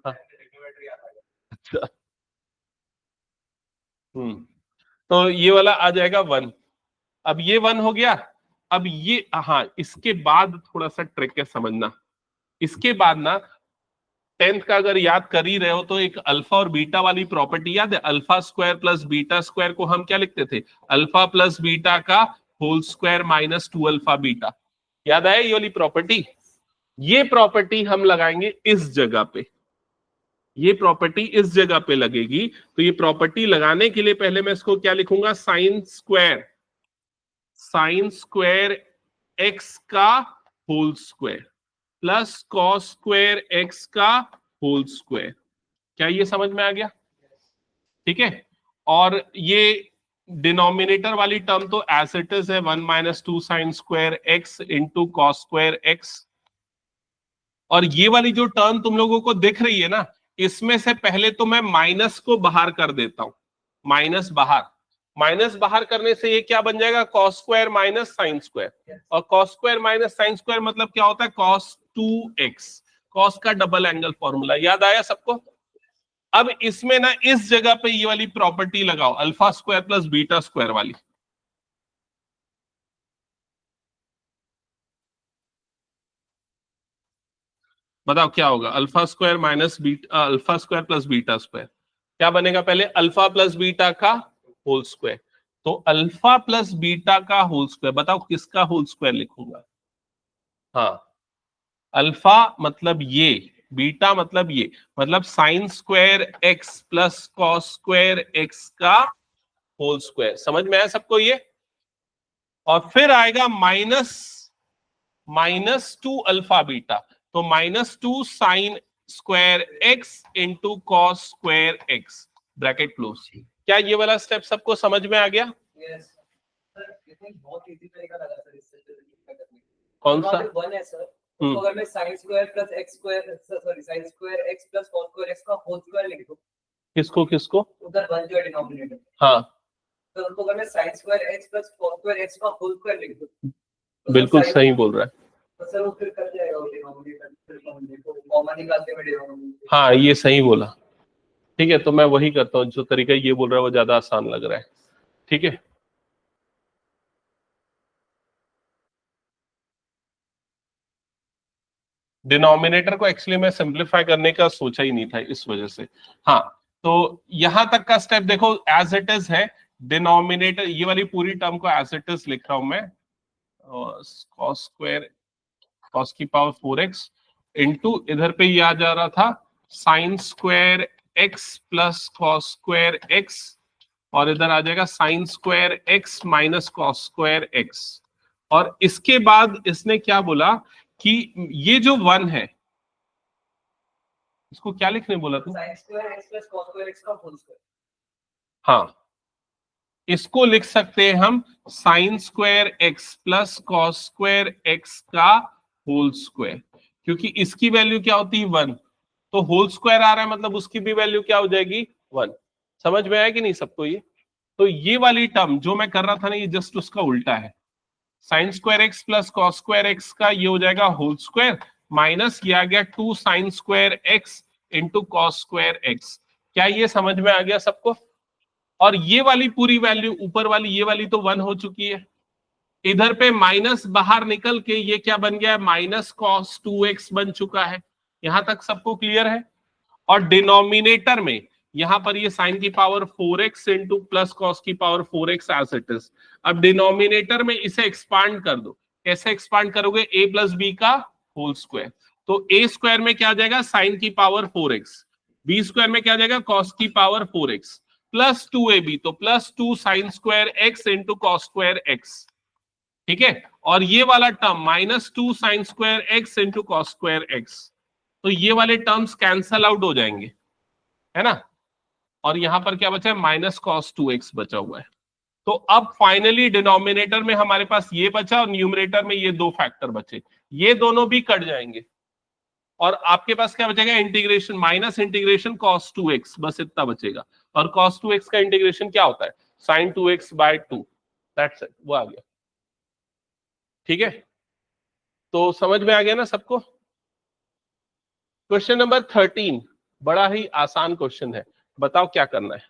हाँ। अच्छा, तो ये वाला आ जाएगा 1। अब ये 1 हो गया। अब ये, हाँ, इसके बाद थोड़ा सा ट्रिक है समझना। इसके बाद ना 10th का अगर याद कर ही रहे हो तो एक अल्फा और बीटा वाली प्रॉपर्टी याद है, alpha square plus beta square को हम क्या लिखते थे, अल्फा प्लस बीटा का whole square minus 2 alpha beta. याद आया ये वाली प्रॉपर्टी? ये प्रॉपर्टी हम लगाएंगे इस जगह पे, ये प्रॉपर्टी इस जगह पे लगेगी। तो ये प्रॉपर्टी लगाने के लिए पहले मैं इसको क्या लिखूंगा, साइन स्क्वायर एक्स का whole square plus cos square x का होल स्क्वायर। क्या ये समझ में आ गया? ठीक है। और ये डिनोमिनेटर वाली टर्म तो एज इट इज है, 1 minus 2 sine square x into cos square x. और ये वाली जो टर्म तुम लोगों को दिख रही है ना, इसमें से पहले तो मैं माइनस को बाहर कर देता हूं, माइनस बाहर करने से ये क्या बन जाएगा, cos square minus sine square. और cos square minus sine square मतलब क्या होता है, कॉस 2x, कॉस का डबल एंगल फॉर्मूला। याद आया सबको? अब इसमें ना इस जगह पे ये वाली प्रॉपर्टी लगाओ, alpha square plus beta square वाली। बताओ क्या होगा, alpha square minus beta, alpha square plus beta square क्या बनेगा, पहले अल्फा प्लस बीटा का होल स्क्वायर। तो अल्फा प्लस बीटा का होल स्क्वायर, बताओ किसका होल स्क्वायर लिखूंगा? हाँ, अल्फा मतलब ये, बीटा मतलब ये, मतलब sign square x plus cos square x का होल स्क्वायर। समझ में आया सबको ये? और फिर आएगा माइनस 2 अल्फा बीटा, तो -2 sine square x into cos square x, bracket close. क्या ये वाला स्टेप सबको समझ में आ गया? Yes. Sir, I think बहुत easy तरीका लगा सर इससे करने का। कौन सा? 1 है सर, तो अगर मैं sin square plus x square, sorry sin square x plus cos square x का होल स्क्वायर लिख दूं, किसको उधर 1 जो है डिनोमिनेटर, हाँ, तो उनको अगर मैं sin square x plus cos square x का होल स्क्वायर लिख दूं, बिल्कुल सही बोल रहा है। तो सर वो फिर कर जाएगा वो डिनोमिनेटर, फिर कॉमन निकालते में डिनोमिनेटर। हाँ, ये सही बोला। ठीक है, तो मैं वही करता हूँ, जो तरीका ये बोल रहा है वो ज्यादा आसान लग रहा है। ठीक है, डिनोमिनेटर को एक्चुअली मैं सिंप्लीफाई करने का सोचा ही नहीं था इस वजह से। हाँ, तो यहां तक का स्टेप देखो एज इट इज है। डिनोमिनेटर, ये वाली पूरी टर्म को एज इट इज लिख रहा हूं मैं, कॉस स्क्वायर, कॉस की पावर 4x इंटू, इधर पे ये आ जा रहा था sign square x plus cos square x, और इधर आ जाएगा sign square x minus cos square x। और इसके बाद इसने क्या बोला कि ये जो 1 है, इसको क्या लिखने बोला तू? sin square x plus cos square x का होल स्क्वायर। हाँ, इसको लिख सकते हैं हम sign square x plus cos square x का होल स्क्वायर, क्योंकि इसकी वैल्यू क्या होती है 1, तो होल स्क्वायर आ रहा है मतलब उसकी भी वैल्यू क्या हो जाएगी 1। समझ में आया कि नहीं सबको ये? तो ये वाली टर्म जो मैं कर रहा था ना, ये जस्ट उसका उल्टा है। Sign square x plus cos square x का ये हो जाएगा होल स्क्वायर, माइनस ये आ गया 2 sine square x into cos square x. क्या ये समझ में आ गया सबको? और ये वाली पूरी वैल्यू ऊपर वाली, ये वाली तो 1 हो चुकी है, इधर पे माइनस बाहर निकल के ये क्या बन गया है, माइनस कॉस 2x बन चुका है। यहां तक सबको क्लियर है? और डिनोमिनेटर में यहां पर ये साइन की power 4x into plus cos की power 4x as it is. अब डिनोमिनेटर में इसे एक्सपांड कर दो। कैसे एक्सपांड करोगे, a प्लस बी का होल स्क्वायर, तो a स्क्वायर में क्या आ जाएगा, साइन की पावर 4x, b स्क्वायर में क्या आ जाएगा, कॉस की पावर 4x, प्लस 2ab, तो plus 2 sine square x into cos square x। ठीक है, और ये वाला term -2 sine square x into cos square x, तो ये वाले टर्म्स कैंसल आउट हो जाएंगे, है ना? और यहां पर क्या बचा है, माइनस कॉस 2x बचा हुआ है। तो अब फाइनली डिनोमिनेटर में हमारे पास ये बचा और न्यूमरेटर में ये 2 फैक्टर बचे, ये दोनों भी कट जाएंगे और आपके पास क्या बचेगा, integration, minus integration cos 2x, बस इतना बचेगा। और cos 2x का इंटीग्रेशन क्या होता है, sin 2x bye 2, that's it, वो आ गया। ठीक है, तो समझ में आ गया ना सबको? क्वेश्चन नंबर 13 बड़ा ही आसान क्वेश्चन है, बताओ क्या करना है।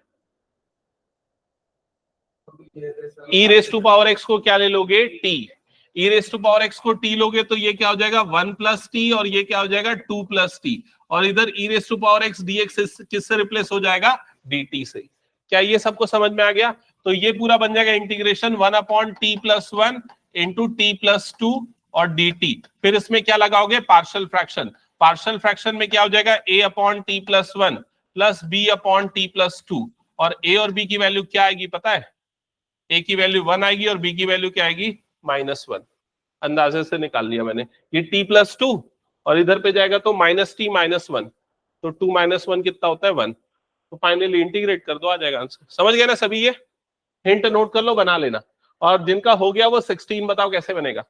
E raise to power x को क्या ले लोगे, t. E raise to power x को टी लोगे तो ये क्या हो जाएगा 1 प्लस टी, और ये क्या हो जाएगा 2 प्लस टी, और इधर e raise to power x D x किससे रिप्लेस हो जाएगा, डी टी से। क्या ये सबको समझ में आ गया? तो ये पूरा बन जाएगा इंटीग्रेशन 1/t+1 इंटू t+2 और dt। फिर इसमें क्या लगाओगे, पार्शियल फ्रैक्शन। पार्शियल फ्रैक्शन में क्या हो जाएगा, a/t+1 प्लस b/t+2, और a और b की वैल्यू क्या आएगी पता है, a की वैल्यू 1 आएगी और b की वैल्यू क्या आएगी, -1। अंदाजे से निकाल लिया मैंने। ये t+2 और इधर पे जाएगा तो -t-1, तो 2 - 1 कितना होता है, 1। तो फाइनली इंटीग्रेट कर दो, आ जाएगा आंसर। समझ गए ना सभी? ये हिंट नोट कर लो, बना लेना। और जिनका हो गया वो 16 बताओ कैसे बनेगा।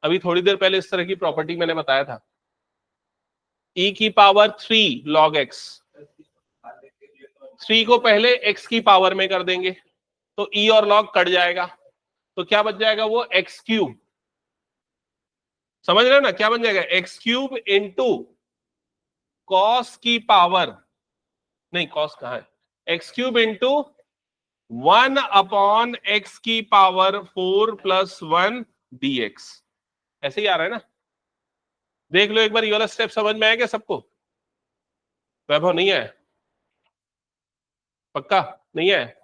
अभी थोड़ी देर पहले इस तरह की प्रॉपर्टी मैंने बताया था, e⁻³ log x। 3 को पहले x की पावर में कर देंगे तो e और log कट जाएगा, तो क्या बच जाएगा वो x3। समझ रहे हो ना, क्या बन जाएगा, x3 इंटू cos की पावर, नहीं cos कहाँ है, x3 इंटू 1/x की पावर 4+1 dx। ऐसे ही आ रहा है ना? देख लो एक बार, ये वाला स्टेप समझ में आया क्या सबको? वैभव नहीं है? पक्का नहीं है?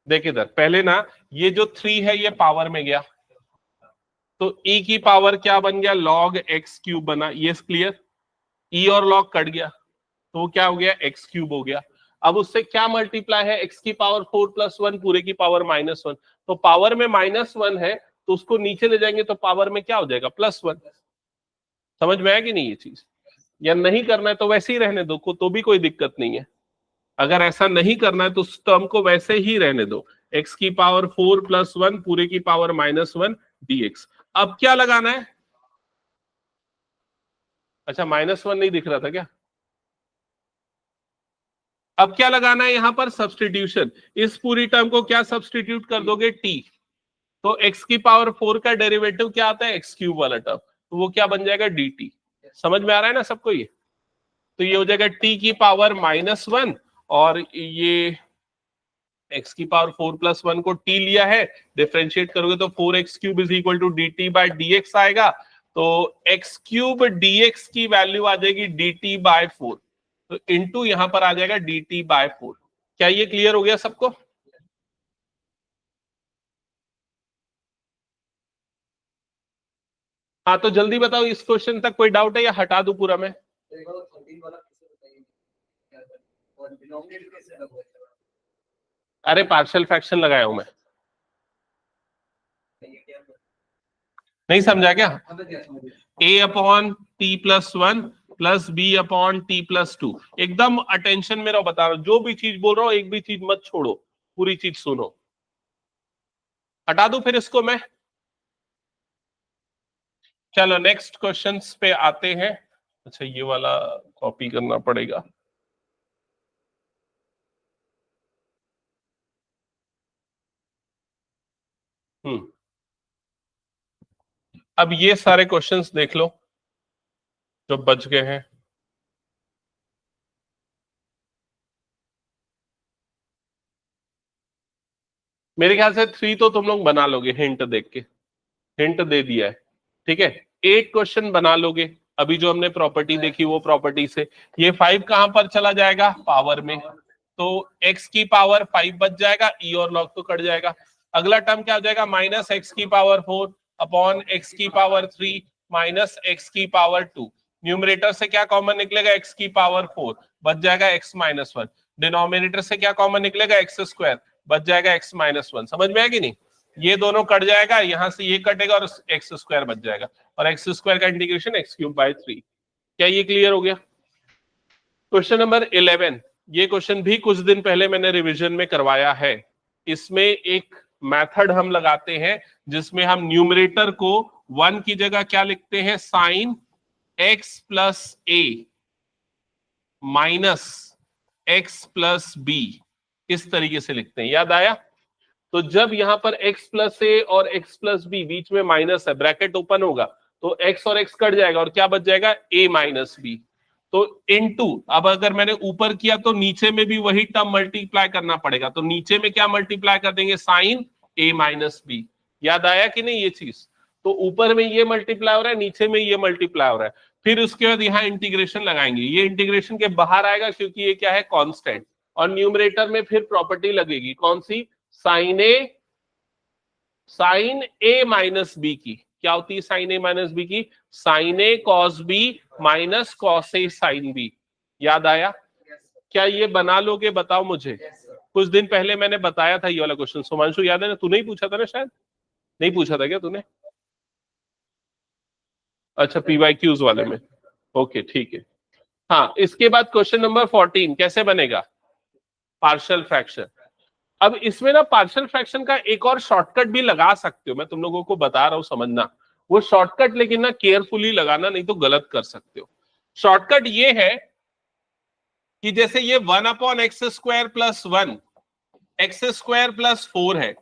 देख इधर, पहले ना ये जो 3 है ये पावर में गया, तो e की पावर क्या बन गया, log x³ बना। ये क्लियर? e और log कट गया तो वो क्या हो गया, x³ हो गया। अब उससे क्या मल्टीप्लाई है, x की पावर 4+1 पूरे की पावर -1, तो पावर में -1 है तो उसको नीचे ले जाएंगे तो पावर में क्या हो जाएगा, +1। समझ में आया कि नहीं ये चीज? या नहीं करना है तो वैसे ही रहने दो, तो भी कोई दिक्कत नहीं है। अगर ऐसा नहीं करना है तो उस टर्म को वैसे ही रहने दो, x की पावर 4+1 पूरे की पावर -1 dx। अब क्या लगाना है, अच्छा -1 नहीं दिख रहा था क्या? अब क्या लगाना है यहां पर, सब्सटीट्यूशन। इस पूरी टर्म को क्या सब्सटीट्यूट कर दोगे, t। तो x की पावर 4 का डेरिवेटिव क्या आता है, x³ वाला टर्म, तो वो क्या बन जाएगा, dt। समझ में आ रहा है ना सबको ये? तो ये हो जाएगा t की पावर -1, और ये x की पावर 4+1 को t लिया है, डिफरेंशिएट करोगे तो 4x³ = dt/dx आएगा। तो x³ dx की वैल्यू आ जाएगी dt/4, तो इंटू यहां पर आ जाएगा dt/4। क्या ये क्लियर हो गया सबको? हाँ तो जल्दी बताओ, इस क्वेश्चन तक कोई डाउट है या हटा दूं पूरा मैं? अरे पार्शियल फ्रैक्शन लगाया हूं मैं, नहीं समझा क्या? a/t+1 plus b/t+2। एकदम अटेंशन मेरा बता रहा हूं, जो भी चीज बोल रहा हूं एक भी चीज मत छोड़ो, पूरी चीज सुनो। हटा दूं फिर इसको मैं? चलो नेक्स्ट क्वेश्चंस पे आते हैं। अच्छा ये वाला कॉपी करना पड़ेगा। अब ये सारे क्वेश्चंस देख लो जो बच गए हैं। मेरे ख्याल से 3 तो तुम लोग बना लोगे, हिंट देख के, हिंट दे दिया है, ठीक है। 8 क्वेश्चन बना लोगे, अभी जो हमने प्रॉपर्टी देखी वो प्रॉपर्टी से। ये 5 कहां पर चला जाएगा, पावर में, तो x की पावर 5 बच जाएगा, e और log तो कट जाएगा। अगला टर्म क्या हो जाएगा, -x की पावर 4 अपॉन x की पावर 3 माइनस x की पावर 2। न्यूमरेटर से क्या कॉमन निकलेगा, x की पावर 4 बच जाएगा x -1। डिनोमिनेटर से क्या कॉमन निकलेगा, x² बच जाएगा x -1। समझ में आया कि नहीं? ये दोनों कट जाएगा, यहां से ये कटेगा और x² बच जाएगा, और x² का इंटीग्रेशन x³/3। क्या ये क्लियर हो गया? क्वेश्चन नंबर 11, ये क्वेश्चन भी कुछ दिन पहले मैंने रिवीजन में करवाया है। इसमें एक मेथड हम लगाते हैं जिसमें हम न्यूमरेटर को 1 की जगह क्या लिखते हैं, sin x + a minus x + b, इस तरीके से लिखते हैं। याद आया? तो जब यहां पर x + a और x + b बीच में माइनस है, ब्रैकेट ओपन होगा, तो x और x कट जाएगा और क्या बच जाएगा, a - b। तो इनटू, अब अगर मैंने ऊपर किया तो नीचे में भी वही टर्म मल्टीप्लाई करना पड़ेगा, तो नीचे में क्या मल्टीप्लाई कर देंगे, साइन a माइनस बी। याद आया कि नहीं ये चीज? तो ऊपर में ये मल्टीप्लाई हो रहा है, नीचे में ये मल्टीप्लाई हो रहा है। फिर उसके बाद यहाँ इंटीग्रेशन लगाएंगे, ये इंटीग्रेशन के बाहर आएगा क्योंकि ये क्या है, कांस्टेंट, और न्यूमरेटर में फिर प्रॉपर्टी लगेगी, कौन सी, साइन ए माइनस बी की। क्या होती है साइन ए माइनस बी की, sign A cos B minus cos A sine B. याद आया? क्या ये बना लोगे, बताओ मुझे। कुछ दिन पहले मैंने बताया था ये वाला क्वेश्चन, सुमांशु याद है ना? तूने ही पूछा था ना, शायद नहीं पूछा था क्या तूने? अच्छा, पीवाईक्यूज वाले में, ओके ठीक है। हाँ, इसके बाद क्वेश्चन नंबर 14 कैसे बनेगा, पार्शियल फ्रैक्शन। अब इसमें ना पार्शियल फ्रैक्शन का एक और शॉर्टकट भी लगा सकते हो, मैं तुम लोगों को बता रहा हूं, समझना वो शॉर्टकट, लेकिन ना केयरफुली लगाना, नहीं तो गलत कर सकते हो। शॉर्टकट ये है कि जैसे ये 1/x² + 1 x² + 4 है,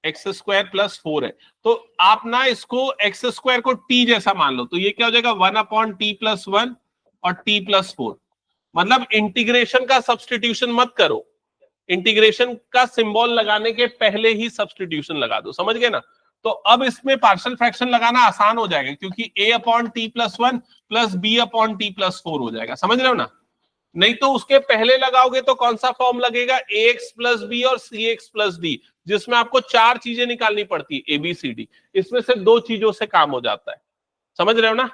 x² + 4 है, तो आप ना इसको x² को t जैसा मान लो, तो ये क्या हो जाएगा, 1/t + 1 और t + 4। मतलब इंटीग्रेशन का सब्स्टिट्यूशन मत करो, इंटीग्रेशन का सिंबल लगाने के पहले ही सब्स्टिट्यूशन लगा दो, समझ गए ना? तो अब इसमें पार्शियल फ्रैक्शन लगाना आसान हो जाएगा, क्योंकि a/t + 1 + b/t + 4 हो जाएगा, समझ रहे हो ना? नहीं तो उसके पहले लगाओगे तो कौन सा फॉर्म लगेगा, ax + b और cx + d, जिसमें आपको 4 चीजें निकालनी पड़ती है, ABCD, इसमें से 2 चीजों से काम हो जाता है, समझ रहे हो ना?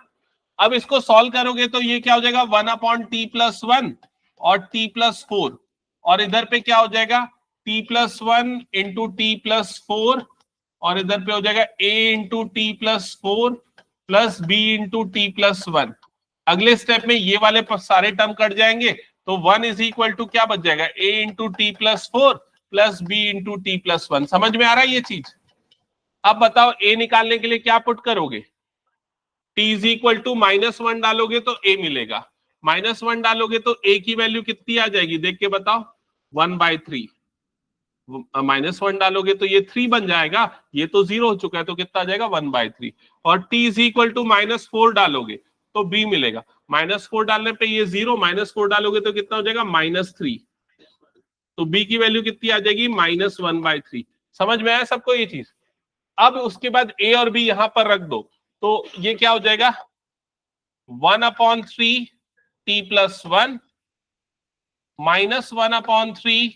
अब इसको सॉल्व करोगे तो ये क्या हो जाएगा, 1/t + 1 और t + 4, और इधर पे क्या हो जाएगा, t + 1 × t + 4, और इधर पे हो जाएगा a × t + 4 plus b × t + 1। अगले स्टेप में ये वाले सारे टर्म कट जाएंगे, तो 1 = क्या बच जाएगा, a × t + 4 plus b × t + 1। समझ में आ रहा है ये चीज? अब बताओ a निकालने के लिए क्या पुट करोगे, t = -1 डालोगे तो a मिलेगा, -1 डालोगे तो a की वैल्यू कितनी आ जाएगी, देख के बताओ, 1/3। -1 डालोगे तो ये 3 बन जाएगा, ये तो 0 हो चुका है, तो कितना आ जाएगा, 1/3। और t = -4 डालोगे तो b मिलेगा, -4 डालने पे ये 0, -4 डालोगे तो कितना हो जाएगा, -3, तो b की वैल्यू कितनी आ जाएगी, -1/3। समझ में आया सबको ये चीज? अब उसके बाद a और b यहां पर रख दो, तो ये क्या हो जाएगा, 1/3 t + 1 -1/3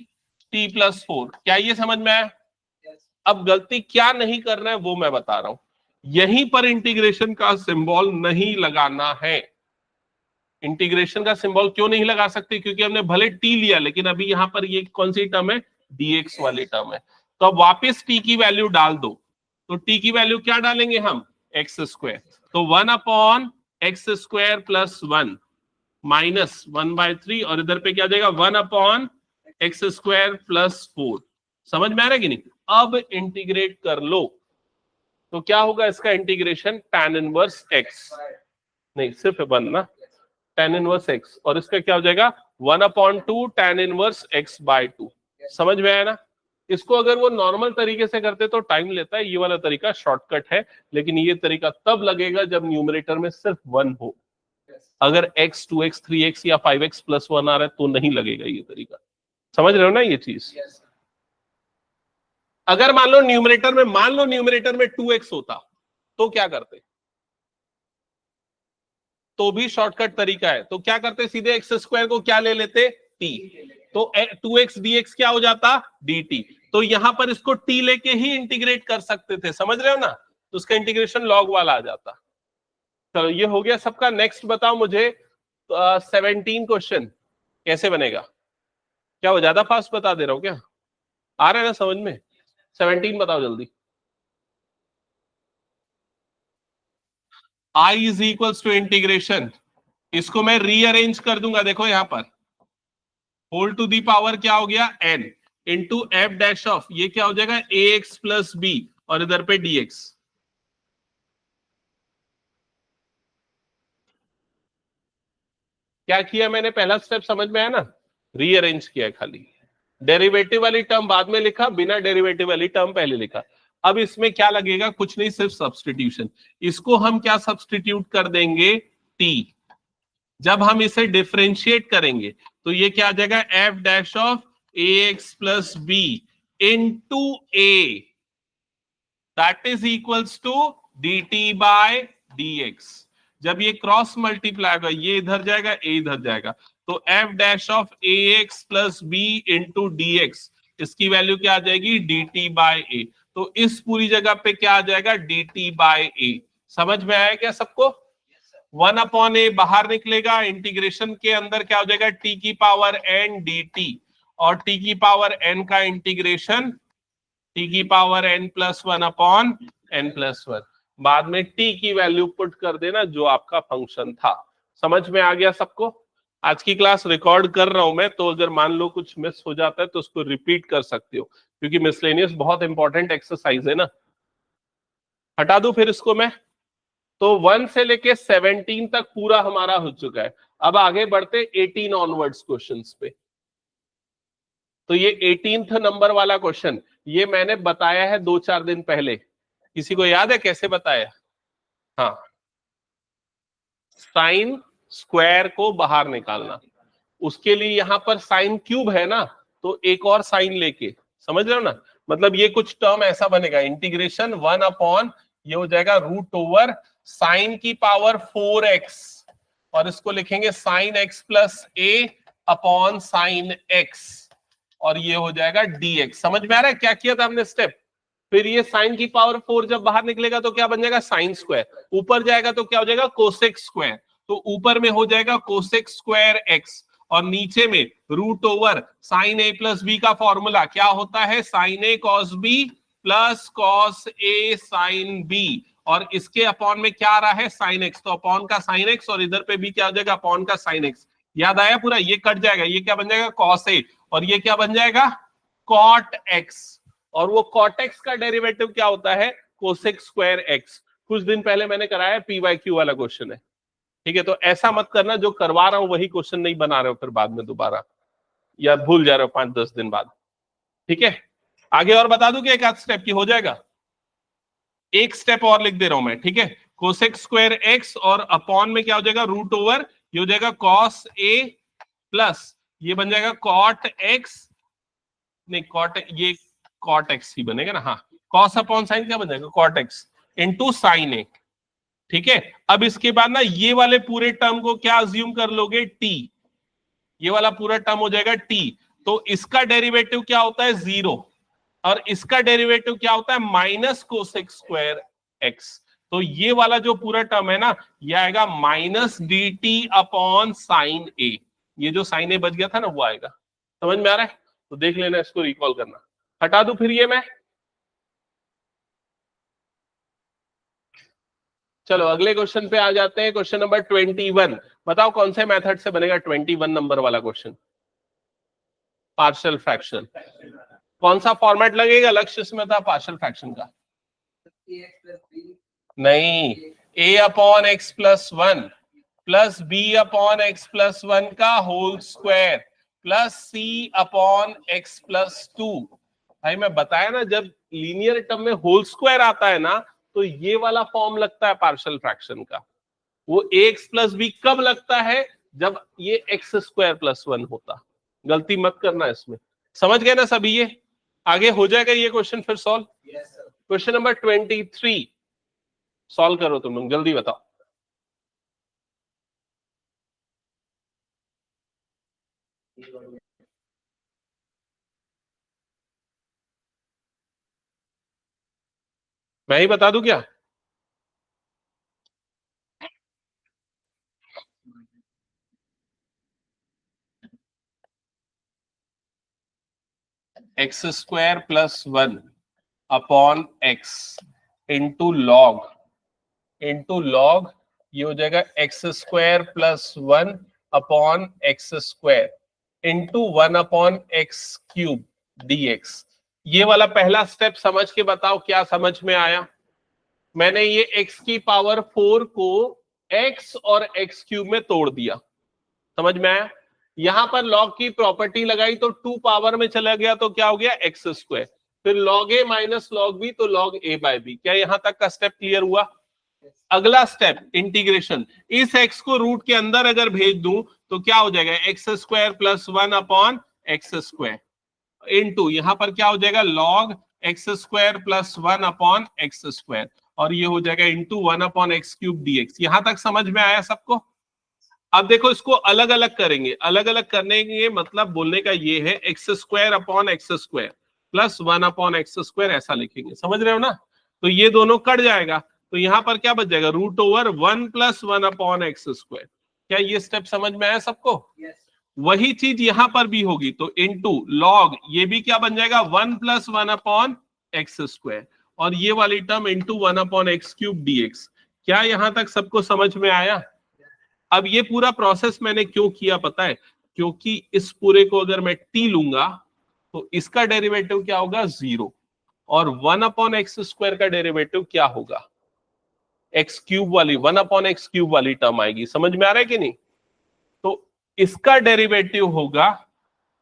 t + 4। क्या ये समझ में आया? अब गलती क्या नहीं करना है वो मैं बता रहा हूं, यहीं पर इंटीग्रेशन का सिंबल नहीं लगाना है। इंटीग्रेशन का सिंबल क्यों नहीं लगा सकते, क्योंकि हमने भले t लिया, लेकिन अभी यहां पर ये कौन सी टर्म है, dx वाली टर्म है। तो अब वापस t की वैल्यू डाल दो, तो t की वैल्यू क्या डालेंगे हम, x², तो 1/x² + 1 -1/3, और इधर पे क्या जाएगा, 1/x² + 4। समझ में आ रहा है कि नहीं? अब इंटीग्रेट कर लो, तो क्या होगा इसका इंटीग्रेशन, tan 1x, नहीं सिर्फ 1 ना, tan 1x, और इसका क्या हो जाएगा, 1/2 tan 1x/2। समझ में आया ना? इसको अगर वो नॉर्मल तरीके से करते तो टाइम लेता है, ये वाला तरीका शॉर्टकट है, लेकिन ये तरीका तब लगेगा जब न्यूमरेटर में सिर्फ 1 हो। अगर x 2x 3x या 5x + 1 आ रहा है तो नहीं लगेगा ये तरीका। समझ रहे हो ना ये चीज? अगर मान लो न्यूमरेटर में 2x होता तो क्या करते, तो भी शॉर्टकट तरीका है, तो क्या करते, सीधे x² को क्या ले लेते, t, तो 2x dx क्या हो जाता, dt। तो यहां पर इसको t लेके ही इंटीग्रेट कर सकते थे, समझ रहे हो ना? तो उसका इंटीग्रेशन लॉग वाला आ जाता। चलो ये हो गया सबका। नेक्स्ट बताओ मुझे 17 क्वेश्चन कैसे बनेगा। क्या वो ज्यादा फास्ट बता दे रहा हूं क्या, आ रहा है ना समझ में? 17 बताओ जल्दी। I = इंटीग्रेशन, इसको मैं रीअरेंज कर दूंगा, देखो यहां पर होल टू दी पावर क्या हो गया, n इंटू f' ये क्या हो जाएगा, ax + b, और इधर पे dx। क्या किया मैंने, पहला स्टेप समझ में आया ना, रीअरेंज किया है खाली, डेरिवेटिव वाली टर्म बाद में लिखा, बिना डेरिवेटिव वाली टर्म पहले लिखा। अब इसमें क्या लगेगा, कुछ नहीं, सिर्फ सब्स्टिट्यूशन। इसको हम क्या सब्स्टिट्यूट कर देंगे, t, जब हम इसे डिफरेंशिएट करेंगे तो ये क्या आ जाएगा, f dash of a x plus b into a, that is equals to d t by d x. जब ये क्रॉस मल्टीप्लाई होगा, ये इधर जाएगा, ए इधर जाएगा, तो f dash of a x plus b into d x, इसकी वैल्यू क्या आ जाएगी, डी टी बाय ए। तो इस पूरी जगह पे क्या आ जाएगा, डी टी बाय ए। समझ में आया क्या सबको? 1 अपॉन ए बाहर निकलेगा, इंटीग्रेशन के अंदर क्या हो जाएगा, टी की पावर एन डी टी, और टी की पावर एन का इंटीग्रेशन टी की power n plus 1 upon n plus 1। बाद में टी की वैल्यू पुट कर देना जो आपका फंक्शन था। समझ में आ गया सबको? आज की क्लास रिकॉर्ड कर रहा हूं मैं, तो अगर मान लो कुछ मिस हो जाता है तो उसको रिपीट कर सकते हो, क्योंकि मिसलेनियस बहुत इंपॉर्टेंट एक्सरसाइज है ना। हटा दूं फिर इसको मैं, तो 1 से लेके 17 तक पूरा हमारा हो चुका है। अब आगे बढ़ते 18 ऑनवर्ड्स क्वेश्चंस पे। तो ये 18th नंबर वाला क्वेश्चन ये मैंने बताया है 2-4 दिन पहले, किसी को याद है कैसे बताया? हाँ, साइन स्क्वायर को बाहर निकालना, उसके लिए यहां पर साइन क्यूब है ना, तो एक और साइन लेके, समझ रहे हो ना, मतलब ये कुछ टर्म ऐसा बनेगा, इंटीग्रेशन 1 अपॉन ये हो जाएगा रूट ओवर साइन की पावर 4x, और इसको लिखेंगे sine x plus a upon sine x, और ये हो जाएगा dx। समझ में आ रहा है क्या किया था हमने स्टेप? फिर ये साइन की पावर 4 जब बाहर निकलेगा तो क्या बन जाएगा, साइन स्क्वायर, ऊपर जाएगा तो क्या हो जाएगा, कोसेक स्क्वायर, तो ऊपर में हो जाएगा कोसेक स्क्वायर x, और नीचे में root over sine a plus B का फॉर्मूला क्या होता है, sine a cos b plus cos a sine b, और इसके अपॉन में क्या आ रहा है, साइन x, तो अपॉन का साइन x, और इधर पे भी क्या हो जाएगा, अपॉन का साइन x। याद आया पूरा? ये कट जाएगा, ये क्या बन जाएगा, कॉस a, और ये क्या बन जाएगा, कॉट x, और वो कॉट x का डेरिवेटिव क्या होता है, कोसेक स्क्वायर x। कुछ दिन पहले मैंने कराया, पी वाई क्यू वाला क्वेश्चन है, ठीक है? तो ऐसा मत करना, जो करवा रहा हूं वही क्वेश्चन नहीं बना रहे हो फिर बाद में दोबारा, या भूल जा रहे हो 5-10 दिन बाद, ठीक है? आगे और बता दूं कि एक आध स्टेप की हो जाएगा, एक स्टेप और लिख दे रहा हूं मैं, ठीक है? कोसेक स्क्वायर एक्स और अपॉन में क्या हो जाएगा, रूट ओवर, ये हो जाएगा कॉस ए प्लस ये बन जाएगा कॉट एक्स, नहीं कॉट, ये कॉट एक्स ही बनेगा ना, हाँ, कॉस अपॉन साइन क्या बन जाएगा, कॉट एक्स इंटू साइन ए, ठीक है? अब इसके बाद ना ये वाले पूरे टर्म को क्या अज्यूम कर लोगे, टी, ये वाला पूरा टर्म हो जाएगा टी, तो इसका डेरिवेटिव क्या होता है, 0, और इसका डेरिवेटिव क्या होता है, माइनस कोसेक स्क्वायर एक्स। तो ये वाला जो पूरा टर्म है ना, ये आएगा minus D T upon sine A, ये जो साइन ए बच गया था ना वो आएगा। समझ में आ रहा है? तो देख लेना, इसको रिकॉल करना। हटा दूं फिर ये मैं, चलो अगले क्वेश्चन पे आ जाते हैं। क्वेश्चन नंबर 21, बताओ कौन से मेथड से बनेगा 21 नंबर वाला क्वेश्चन, पार्शियल फ्रैक्शन। कौन सा फॉर्मेट लगेगा, लक्ष्य इसमें था पार्शियल फ्रैक्शन का, नहीं, a upon x plus 1 plus b upon x plus 1 का whole square plus c upon x plus 2। भाई मैं बताया ना, जब लीनियर टर्म में होल स्क्वायर आता है ना, तो ये वाला फॉर्म लगता है पार्शियल फ्रैक्शन का। वो ax प्लस बी कब लगता है, जब ये एक्स स्क्वायर प्लस 1 होता। गलती मत करना इसमें, समझ गए ना सभी? ये आगे हो जाएगा ये क्वेश्चन फिर सॉल्व। क्वेश्चन नंबर 23 सॉल्व करो तुम लोग, जल्दी बताओ। मैं ही बता दूं क्या? X square plus 1 upon x into log ये हो जाएगा x square plus 1 upon x square into 1 upon x cube dx। ये वाला पहला स्टेप समझ के बताओ क्या समझ में आया। मैंने ये x की पावर 4 को x और x क्यूब में तोड़ दिया, समझ में आया? यहां पर log की प्रॉपर्टी लगाई तो 2 पावर में चला गया, तो क्या हो गया, एक्स स्क्वायर, फिर log a minus log b, तो log a बाय b। क्या यहां तक का स्टेप क्लियर हुआ? अगला स्टेप इंटीग्रेशन, इस x को रूट के अंदर अगर भेज दूं तो क्या हो जाएगा, x square plus 1 upon x square into यहां पर क्या हो जाएगा log x square plus 1 upon x square, और ये हो जाएगा into 1 upon x cube dx। यहां तक समझ में आया सबको? अब देखो इसको अलग अलग करेंगे, अलग अलग करने के मतलब बोलने का ये है x square upon x square plus 1 upon x square ऐसा लिखेंगे, समझ रहे हो ना? तो ये दोनों कट जाएगा, तो यहां पर क्या बच जाएगा, root over 1 plus 1 upon x square. क्या ये स्टेप समझ में आया सबको? वही चीज यहां पर भी होगी, तो इनटू लॉग ये भी क्या बन जाएगा 1 प्लस 1 अपॉन एक्स स्क्वायर, और ये वाली term into 1 upon x cube dx। क्या यहां तक सबको समझ में आया? अब ये पूरा प्रोसेस मैंने क्यों किया पता है? क्योंकि इस पूरे को अगर मैं t लूंगा तो इसका डेरिवेटिव क्या होगा, 0, और 1 अपॉन एक्स स्क्वायर का डेरिवेटिव क्या होगा, एक्स क्यूब वाली 1 अपॉन एक्स क्यूब वाली टर्म आएगी। समझ में आ रहा है कि नहीं? तो इसका डेरिवेटिव होगा,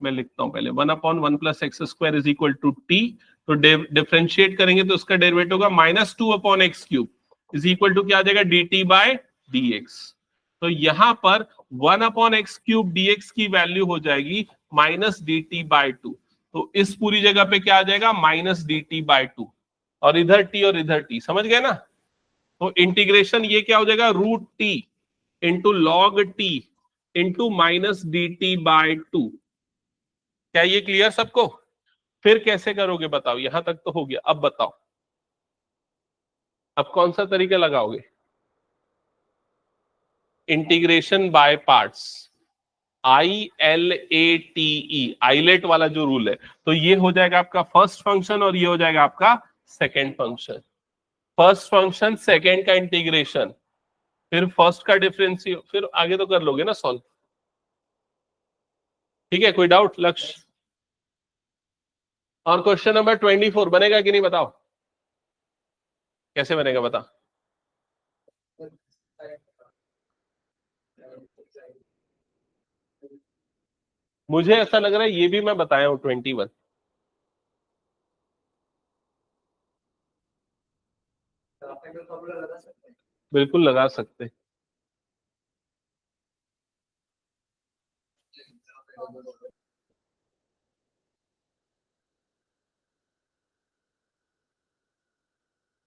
मैं लिखता हूं पहले, 1 upon 1 plus x square is equal to t, तो डिफरेंशिएट करेंगे तो उसका डेरिवेटिव होगा -2 upon x cube is equal to क्या आ जाएगा, d t by d x. तो यहां पर 1 अपॉन एक्स क्यूब dx की वैल्यू हो जाएगी माइनस डी टी बाय 2, तो इस पूरी जगह पे क्या आ जाएगा, माइनस डी टी बाय 2, और इधर t और इधर t, समझ गए ना? तो इंटीग्रेशन ये क्या हो जाएगा, root t into log t into minus D t by 2। क्या ये क्लियर सबको? फिर कैसे करोगे बताओ? यहां तक तो हो गया, अब बताओ अब कौन सा तरीका लगाओगे? Integration by parts, ILATE, ILATE वाला जो रूल है, तो ये हो जाएगा आपका फर्स्ट फंक्शन और ये हो जाएगा आपका second function. First function second का इंटीग्रेशन, फिर फर्स्ट का डिफरेंशियल, फिर आगे तो कर लोगे ना सॉल्व। ठीक है, कोई डाउट लक्ष्य? और क्वेश्चन नंबर 24 बनेगा कि नहीं बताओ? कैसे बनेगा बता? मुझे ऐसा लग रहा है ये भी मैं बताया हूं 21। बिल्कुल लगा सकते।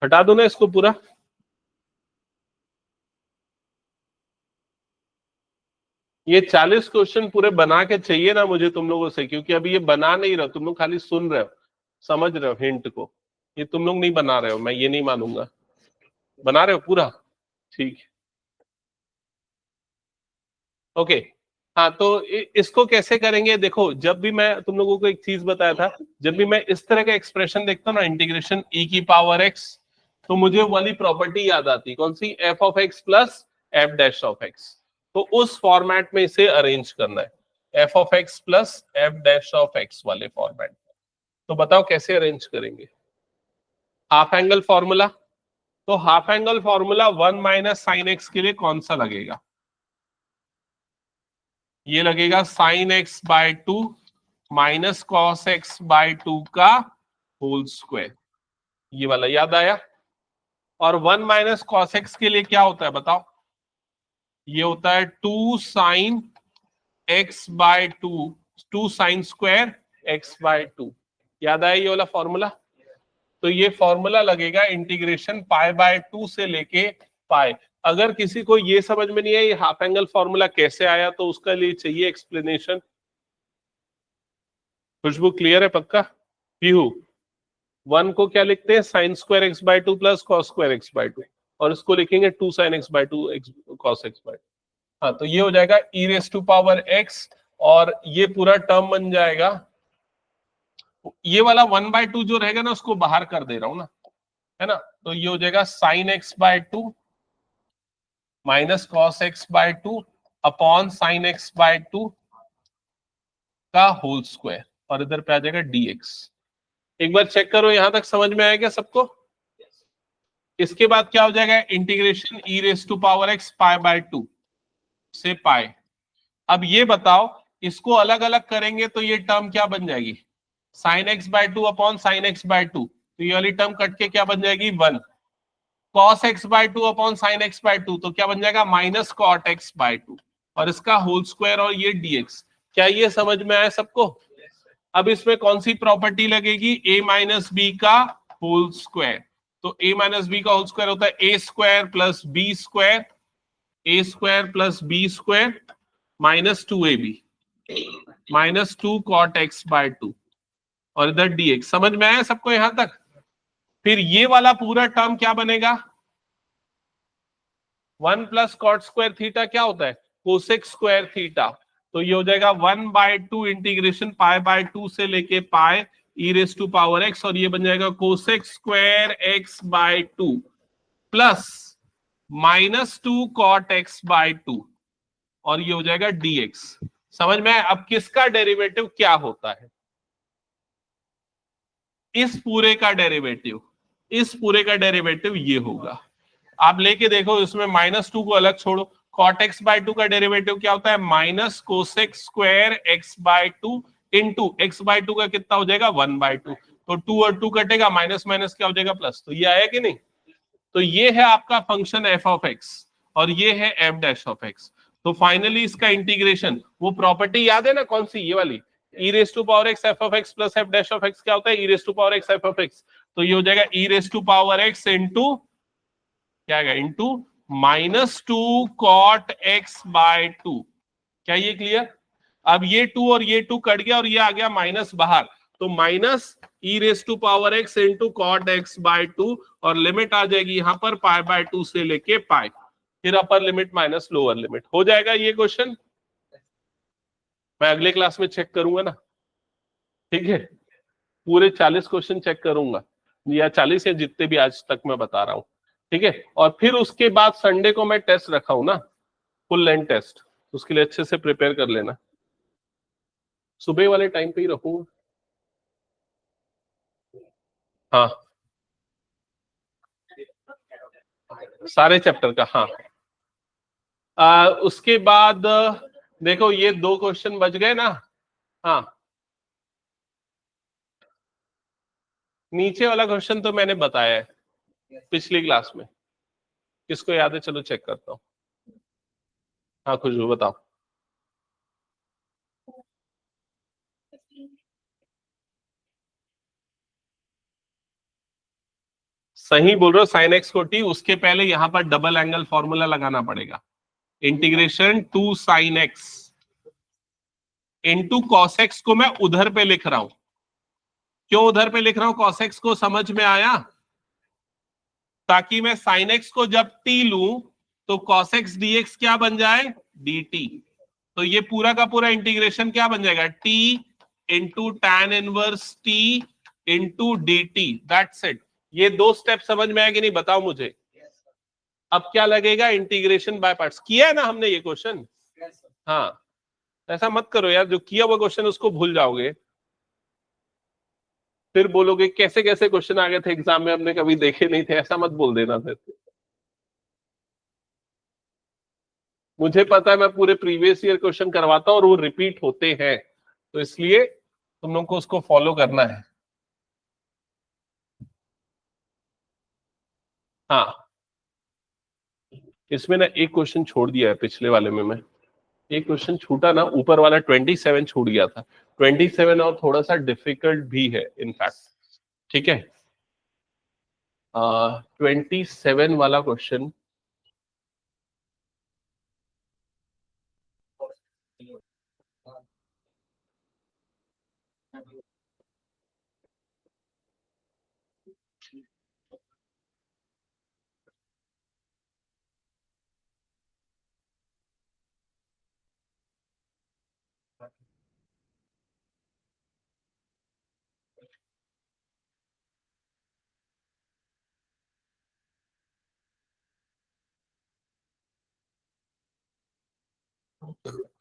हटा दो ना इसको पूरा। ये 40 क्वेश्चन पूरे बना के चाहिए ना मुझे तुम लोगों से, क्योंकि अभी ये बना नहीं रहे हो तुम लोग, खाली सुन रहे हो, समझ रहे हो हिंट को, ये तुम लोग नहीं बना रहे हो, मैं ये नहीं मानूंगा। बना रहे हो पूरा? ठीक है, ओके। हाँ तो इसको कैसे करेंगे, देखो जब भी मैं तुम लोगों को एक चीज बताया था, जब भी मैं इस तरह का एक्सप्रेशन देखता हूँ ना, इंटीग्रेशन e की पावर x, तो मुझे वाली प्रॉपर्टी याद आती, कौन सी, f of x plus f dash of x। तो उस फॉर्मेट में इसे अरेंज करना है, f of x plus f dash of x वाले फॉर्मेट। तो बताओ कैसे अरेंज करेंगे? हाफ एंगल फॉर्मूला, तो half angle formula 1 minus sine x के लिए कौन सा लगेगा? ये लगेगा sine x by 2 minus cos x by 2 का होल स्क्वायर, ये वाला याद आया? और 1 माइनस कॉस एक्स के लिए क्या होता है बताओ? ये होता है 2 sine x by 2 sine square x by 2। याद आया ये वाला फॉर्मूला? तो ये फॉर्मूला लगेगा इंटीग्रेशन पाई बाय 2 से लेके पाई। अगर किसी को ये समझ में नहीं है ये हाफ एंगल फॉर्मूला कैसे आया, तो उसका लिए चाहिए एक्सप्लेनेशन। खुशबू क्लियर है पक्का? पीहू 1 को क्या लिखते हैं, sine square x by 2 plus cos square x by 2, और इसको लिखेंगे 2 sine x by 2 cos x by 2। हाँ तो ये हो जाएगा e raise to power x, और ये पूरा टर्म बन जाएगा, ये वाला 1/2 जो रहेगा ना उसको बाहर कर दे रहा हूं ना, है ना? तो ये हो जाएगा sine x by 2 minus cos x by 2 upon sine x by 2 का होल स्क्वायर, और इधर पे आ जाएगा dx। एक बार चेक करो यहां तक समझ में आया क्या सबको? इसके बाद क्या हो जाएगा, integration e raise to power x pi by 2 से पाई। अब ये बताओ इसको अलग अलग करेंगे तो ये टर्म क्या बन जाएगी, sine x by 2 upon sine x by 2, तो ये वाली टर्म कट के क्या बन जाएगी, 1। cos x by 2 upon sin x by 2, तो क्या बन जाएगा माइनस cot x बाय 2 और इसका होल स्क्वायर और ये dx। क्या ये समझ में आया सबको? अब इसमें कौन सी प्रॉपर्टी लगेगी? a माइनस बी का होल स्क्वायर। तो a माइनस बी का होल स्क्वायर होता है a square plus b square, a square plus b square minus 2ab minus 2 cot x by 2 और इधर dx। समझ में आया सबको यहां तक? फिर ये वाला पूरा टर्म क्या बनेगा? 1 प्लस कॉट स्क्वायर थीटा क्या होता है? Cosec square theta. तो ये हो जाएगा 1/2 इंटीग्रेशन पाई बाय 2 से लेके pi e raise to power x, और ये बन जाएगा cosec square x by 2 plus minus 2 cot x by 2 और ये हो जाएगा dx। समझ में आया? अब किसका डेरिवेटिव क्या होता है? इस पूरे का डेरिवेटिव, इस पूरे का डेरिवेटिव ये होगा। आप लेके देखो, इसमें माइनस 2 को अलग छोड़ो। कॉट एक्स बाय 2 का डेरिवेटिव क्या होता है? Minus cosec square x by 2 into x by 2 का कितना हो जाएगा? 1/2। तो 2 और 2 कटेगा, माइनस माइनस क्या हो जाएगा? प्लस। तो ये आया कि नहीं? तो ये है आपका फंक्शन एफ ऑफ एक्स और ये है एफ डैश ऑफ एक्स। तो फाइनली इसका इंटीग्रेशन, वो प्रॉपर्टी याद है ना कौन सी? ये वाली, e raise to power x F of x plus F dash of x क्या होता है? E raise to power x F of x. तो ये हो जाएगा e raise to power x into क्या आएगा? Into minus 2 cot x by 2। क्या ये क्लियर? अब ये 2 और ये 2 कट गया और ये आ गया माइनस बाहर, तो minus e raise to power x into cot x by 2 और लिमिट आ जाएगी यहां पर पाई बाय 2 से लेके पाई, फिर upper limit minus lower limit. हो जाएगा ये क्वेश्चन? मैं अगले क्लास में चेक करूंगा ना, ठीक है? पूरे 40 क्वेश्चन चेक करूंगा, या 40 या जितने भी आज तक मैं बता रहा हूं, ठीक है? और फिर उसके बाद संडे को मैं टेस्ट रखा हूं ना, फुल लेंथ टेस्ट, उसके लिए अच्छे से प्रिपेयर कर लेना। सुबह वाले टाइम पे ही रखूंगा। हाँ, सारे चैप्टर का, हाँ। उसके बाद देखो ये 2 क्वेश्चन बच गए ना। हाँ, नीचे वाला क्वेश्चन तो मैंने बताया है पिछली क्लास में, किसको याद है? चलो चेक करता हूँ। हाँ खुशबू बताओ। सही बोल रहे हो, साइन एक्स को टी, उसके पहले यहां पर डबल एंगल फॉर्मूला लगाना पड़ेगा। Integration 2 sine x into cos x को मैं उधर पे लिख रहा हूं। क्यों उधर पे लिख रहा हूं कॉस एक्स को? समझ में आया? ताकि मैं साइन एक्स को जब टी लूं तो कॉस एक्स डीएक्स क्या बन जाए? dt। तो ये पूरा का पूरा इंटीग्रेशन क्या बन जाएगा? t into tan inverse t into dt। That's it. ये 2 स्टेप समझ में आया कि नहीं? बताओ मुझे। अब क्या लगेगा? Integration by parts. किया है ना हमने ये क्वेश्चन? हाँ, ऐसा मत करो यार, जो किया हुआ क्वेश्चन उसको भूल जाओगे, फिर बोलोगे कैसे कैसे क्वेश्चन आ गए थे एग्जाम में, हमने कभी देखे नहीं थे। ऐसा मत बोल देना फिर। मुझे पता है, मैं पूरे प्रीवियस ईयर क्वेश्चन करवाता हूँ और वो रिपीट होते हैं, तो इसलिए तुम लोग को उसको फॉलो करना है। हाँ, इसमें ना एक क्वेश्चन छोड़ दिया है पिछले वाले में। मैं एक क्वेश्चन छूटा ना, ऊपर वाला 27 छूट गया था। 27 और थोड़ा सा डिफिकल्ट भी है इनफैक्ट, ठीक है? 27 वाला क्वेश्चन,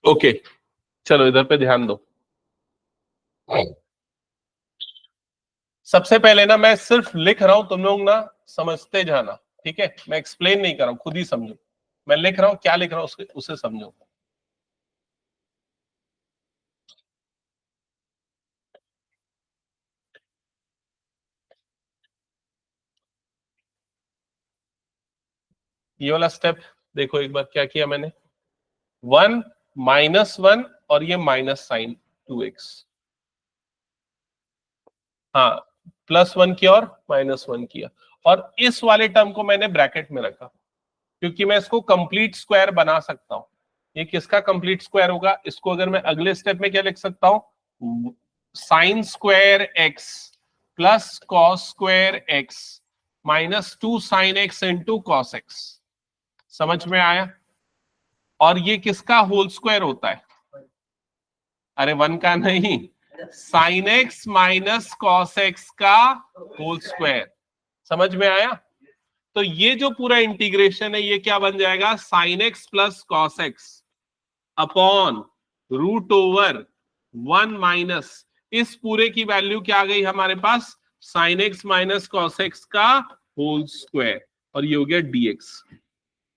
ओके चलो इधर पे ध्यान दो। सबसे पहले ना मैं सिर्फ लिख रहा हूं, तुम लोग ना समझते जाना, ठीक है? मैं एक्सप्लेन नहीं कर रहा हूं, खुद ही समझो। मैं लिख रहा हूं, क्या लिख रहा हूं उसे समझो। ये वाला स्टेप देखो एक बार क्या किया मैंने, 1 -1 और ये माइनस साइन 2x, हाँ +1 किया और -1 किया, और इस वाले टर्म को मैंने ब्रैकेट में रखा क्योंकि मैं इसको कंप्लीट स्क्वायर बना सकता हूं। ये किसका कंप्लीट स्क्वायर होगा, इसको अगर मैं अगले स्टेप में क्या लिख सकता हूं, sine square x plus cos square x -2 sine x into cos x। समझ में आया? और ये किसका होल स्क्वायर होता है, अरे 1 का नहीं, sine x minus cos x का होल स्क्वायर। समझ में आया? तो ये जो पूरा इंटीग्रेशन है ये क्या बन जाएगा, sine x plus cos x upon √1 minus इस पूरे की वैल्यू क्या आ गई हमारे पास, sine x minus cos x का होल स्क्वायर, और ये हो गया dx।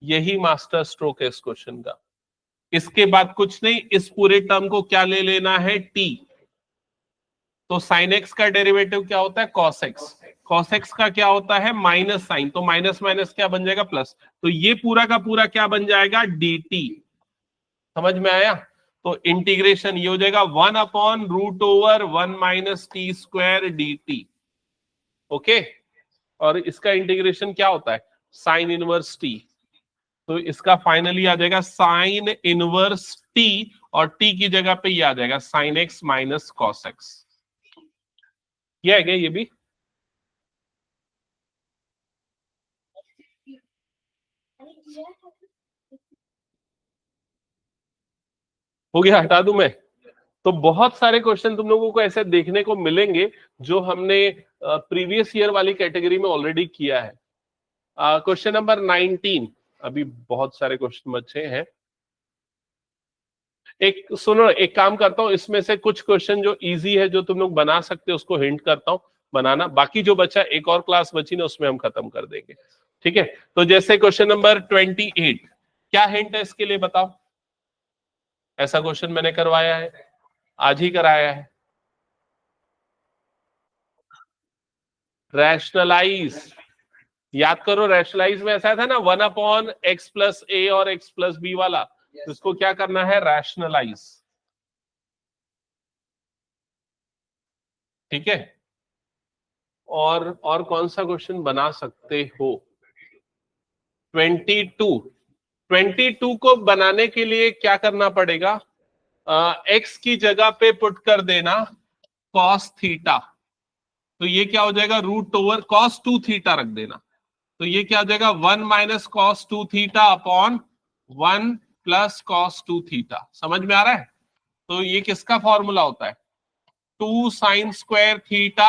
यही मास्टर स्ट्रोक है इस क्वेश्चन का। इसके बाद कुछ नहीं, इस पूरे टर्म को क्या ले लेना है, t। तो साइन x का डेरिवेटिव क्या होता है, cos x, cos x का क्या होता है, माइनस साइन, तो माइनस माइनस क्या बन जाएगा, प्लस, तो ये पूरा का पूरा क्या बन जाएगा, dt। समझ में आया? तो इंटीग्रेशन ये हो जाएगा 1/√1 minus T square dt। Okay, और इसका इंटीग्रेशन क्या होता है, साइन इनवर्स t, तो इसका फाइनली आ जाएगा साइन इनवर्स t, और t की जगह पे ये आ जाएगा sine x minus cos x। ये है क्या, ये भी हो गया, हटा दूं मैं? तो बहुत सारे क्वेश्चन तुम लोगों को ऐसे देखने को मिलेंगे जो हमने प्रीवियस ईयर वाली कैटेगरी में ऑलरेडी किया है। क्वेश्चन नंबर 19, अभी बहुत सारे क्वेश्चन बचे हैं। एक सुनो, एक काम करता हूं, इसमें से कुछ क्वेश्चन जो इजी है जो तुम लोग बना सकते हो उसको हिंट करता हूं बनाना, बाकी जो बचा एक और क्लास बची ना उसमें हम खत्म कर देंगे, ठीक है? तो जैसे क्वेश्चन नंबर 28, क्या हिंट है इसके लिए बताओ? ऐसा क्वेश्चन मैंने करवाया है, आज ही कराया है। रैशनलाइज, याद करो, रैशनलाइज में ऐसा था ना 1/x प्लस a और x प्लस b वाला, तो इसको क्या करना है, रैशनलाइज। ठीक है, और कौन सा क्वेश्चन बना सकते हो, 22 को बनाने के लिए क्या करना पड़ेगा, x की जगह पे पुट कर देना cos थीटा, तो ये क्या हो जाएगा, √cos 2 थीटा रख देना, तो ये क्या हो जाएगा, 1 minus cos 2 theta upon 1 plus cos 2 theta. समझ में आ रहा है? तो ये किसका फॉर्मूला होता है, 2 sine square theta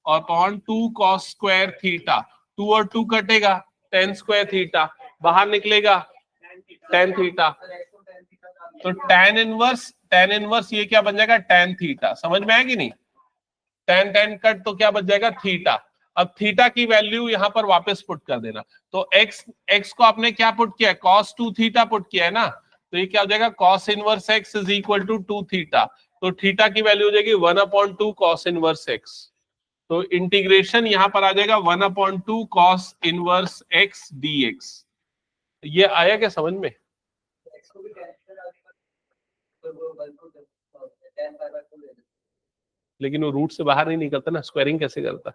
upon 2 cos square theta, 2 और 2 कटेगा, tan स्क्वायर थीटा, बाहर निकलेगा tan थीटा, तो tan इनवर्स ये क्या बन जाएगा, tan थीटा। समझ में आया कि नहीं? tan कट तो क्या बच जाएगा, थीटा। अब थीटा की वैल्यू यहां पर वापस पुट कर देना, तो x को आपने क्या पुट किया है, cos 2 थीटा पुट किया है ना, तो ये क्या हो जाएगा, cos inverse x is equal to 2 theta, तो थीटा की वैल्यू हो जाएगी 1/2 cos इनवर्स x, तो इंटीग्रेशन यहां पर आ जाएगा 1/2 cos इनवर्स x dx। ये आया क्या समझ में? लेकिन वो रूट से बाहर नहीं निकलता ना, स्क्वायरिंग कैसे करता,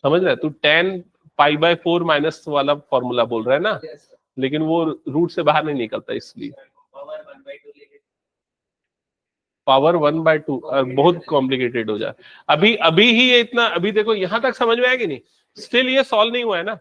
समझ रहा है? तू tan π/4 माइनस वाला फॉर्मूला बोल रहा है ना, लेकिन वो रूट से बाहर नहीं निकलता, इसलिए पावर 1/2 बहुत कॉम्प्लिकेटेड हो जाए। अभी ही ये इतना, अभी देखो यहां तक समझ में आया कि नहीं? स्टिल ये सॉल्व नहीं हुआ है ना।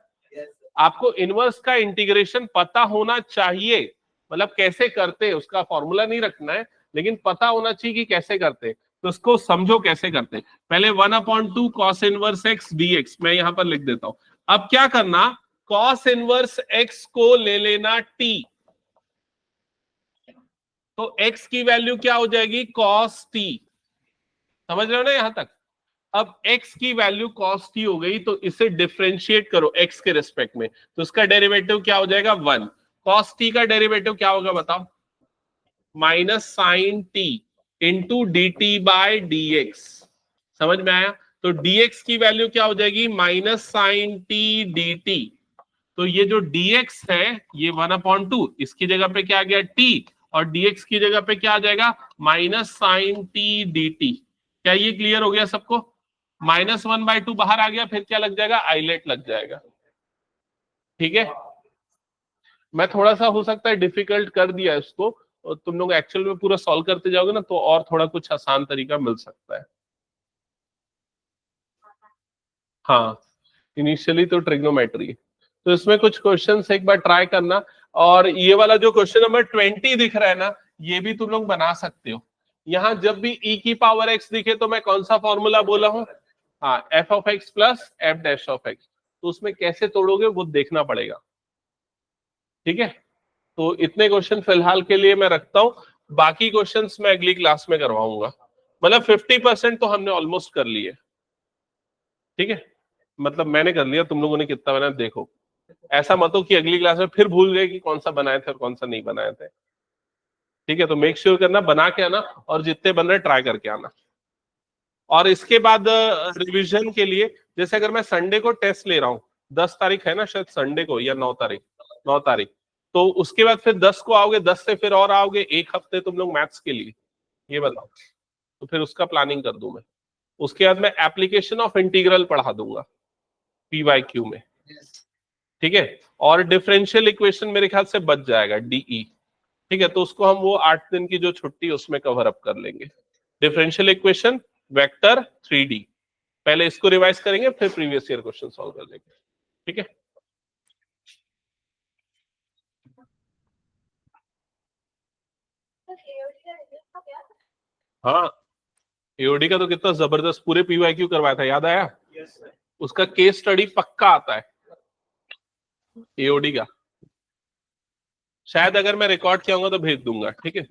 आपको इनवर्स का इंटीग्रेशन पता होना चाहिए, मतलब कैसे करते हैं उसका फॉर्मूला नहीं रखना है, लेकिन पता होना चाहिए कि कैसे करते हैं, तो उसको समझो कैसे करते हैं। पहले 1/2 cos इनवर्स x dx मैं यहां पर लिख देता हूं। अब क्या करना, cos इनवर्स x को ले लेना t, तो x की वैल्यू क्या हो जाएगी, cos t। समझ रहे हो ना यहां तक? अब x की वैल्यू cos t हो गई, तो इसे डिफरेंशिएट करो x के रिस्पेक्ट में, तो इसका डेरिवेटिव क्या हो जाएगा, 1। cos t का डेरिवेटिव क्या होगा बताओ, minus sine t into d t by d x. समझ में आया? तो dx की वैल्यू क्या हो जाएगी, माइनस साइन t dt, तो ये जो dx है ये 1/2, इसकी जगह पे क्या आ गया t, और dx की जगह पे क्या आ जाएगा माइनस साइन टी dt। क्या ये क्लियर हो गया सबको? -1/2 बाहर आ गया, फिर क्या लग जाएगा आइलेट लग जाएगा। ठीक है, मैं थोड़ा सा हो सकता है डिफिकल्ट कर दिया इसको, और तुम लोग एक्चुअल में पूरा सॉल्व करते जाओगे ना तो और थोड़ा कुछ आसान तरीका मिल सकता है। हाँ, इनिशियली तो ट्रिग्नोमेट्री, तो इसमें कुछ क्वेश्चंस एक बार ट्राई करना। और ये वाला जो क्वेश्चन नंबर 20 दिख रहा है ना, ये भी तुम लोग बना सकते हो। यहाँ जब भी e की पावर x दिखे तो मैं कौन सा फॉर्मूला बोला हूँ? हाँ, f of x plus F dash of x। तो उसमें कैसे तोड़ोगे वो देखना पड़ेगा। ठीक है, तो इतने क्वेश्चन फिलहाल के लिए मैं रखता हूँ, बाकी क्वेश्चंस मैं अगली क्लास में करवाऊंगा। मतलब 50% तो हमने ऑलमोस्ट कर लिए। ठीक है, मतलब मैंने कर लिया, तुम लोगों ने कितना बनाया देखो। ऐसा मत हो कि अगली क्लास में फिर भूल गए कि कौन सा बनाए थे और कौन सा नहीं बनाए थे। ठीक है, तो मेक श्योर करना बना के आना, और जितने बन रहे ट्राई करके आना। और इसके बाद रिवीजन के लिए, जैसे अगर मैं संडे को टेस्ट ले रहा हूँ, 10 तारीख है ना शायद संडे को, या 9 तारीख, 9 तारीख, तो उसके बाद फिर 10 को आओगे, 10 से फिर और आओगे, एक हफ्ते तुम लोग मैथ्स के लिए, ये बताओ। तो फिर उसका प्लानिंग कर दूं मैं। उसके बाद मैं एप्लीकेशन ऑफ इंटीग्रल पढ़ा दूंगा PYQ में। ठीक है, और डिफरेंशियल इक्वेशन मेरे ख्याल से बच जाएगा DE। ठीक है, तो उसको हम वो 8 दिन की जो छुट्टी उसमें कवर अप कर लेंगे। डिफरेंशियल इक्वेशन, वेक्टर, 3D, पहले इसको रिवाइज करेंगे, फिर प्रीवियस ईयर क्वेश्चन सॉल्व कर लेंगे। ठीक है, हाँ, एओडी का तो कितना जबरदस्त पूरे PYQ करवाया था, याद आया? उसका केस स्टडी पक्का आता है एओडी का। शायद अगर मैं रिकॉर्ड किया होगा तो भेज दूंगा। ठीक है।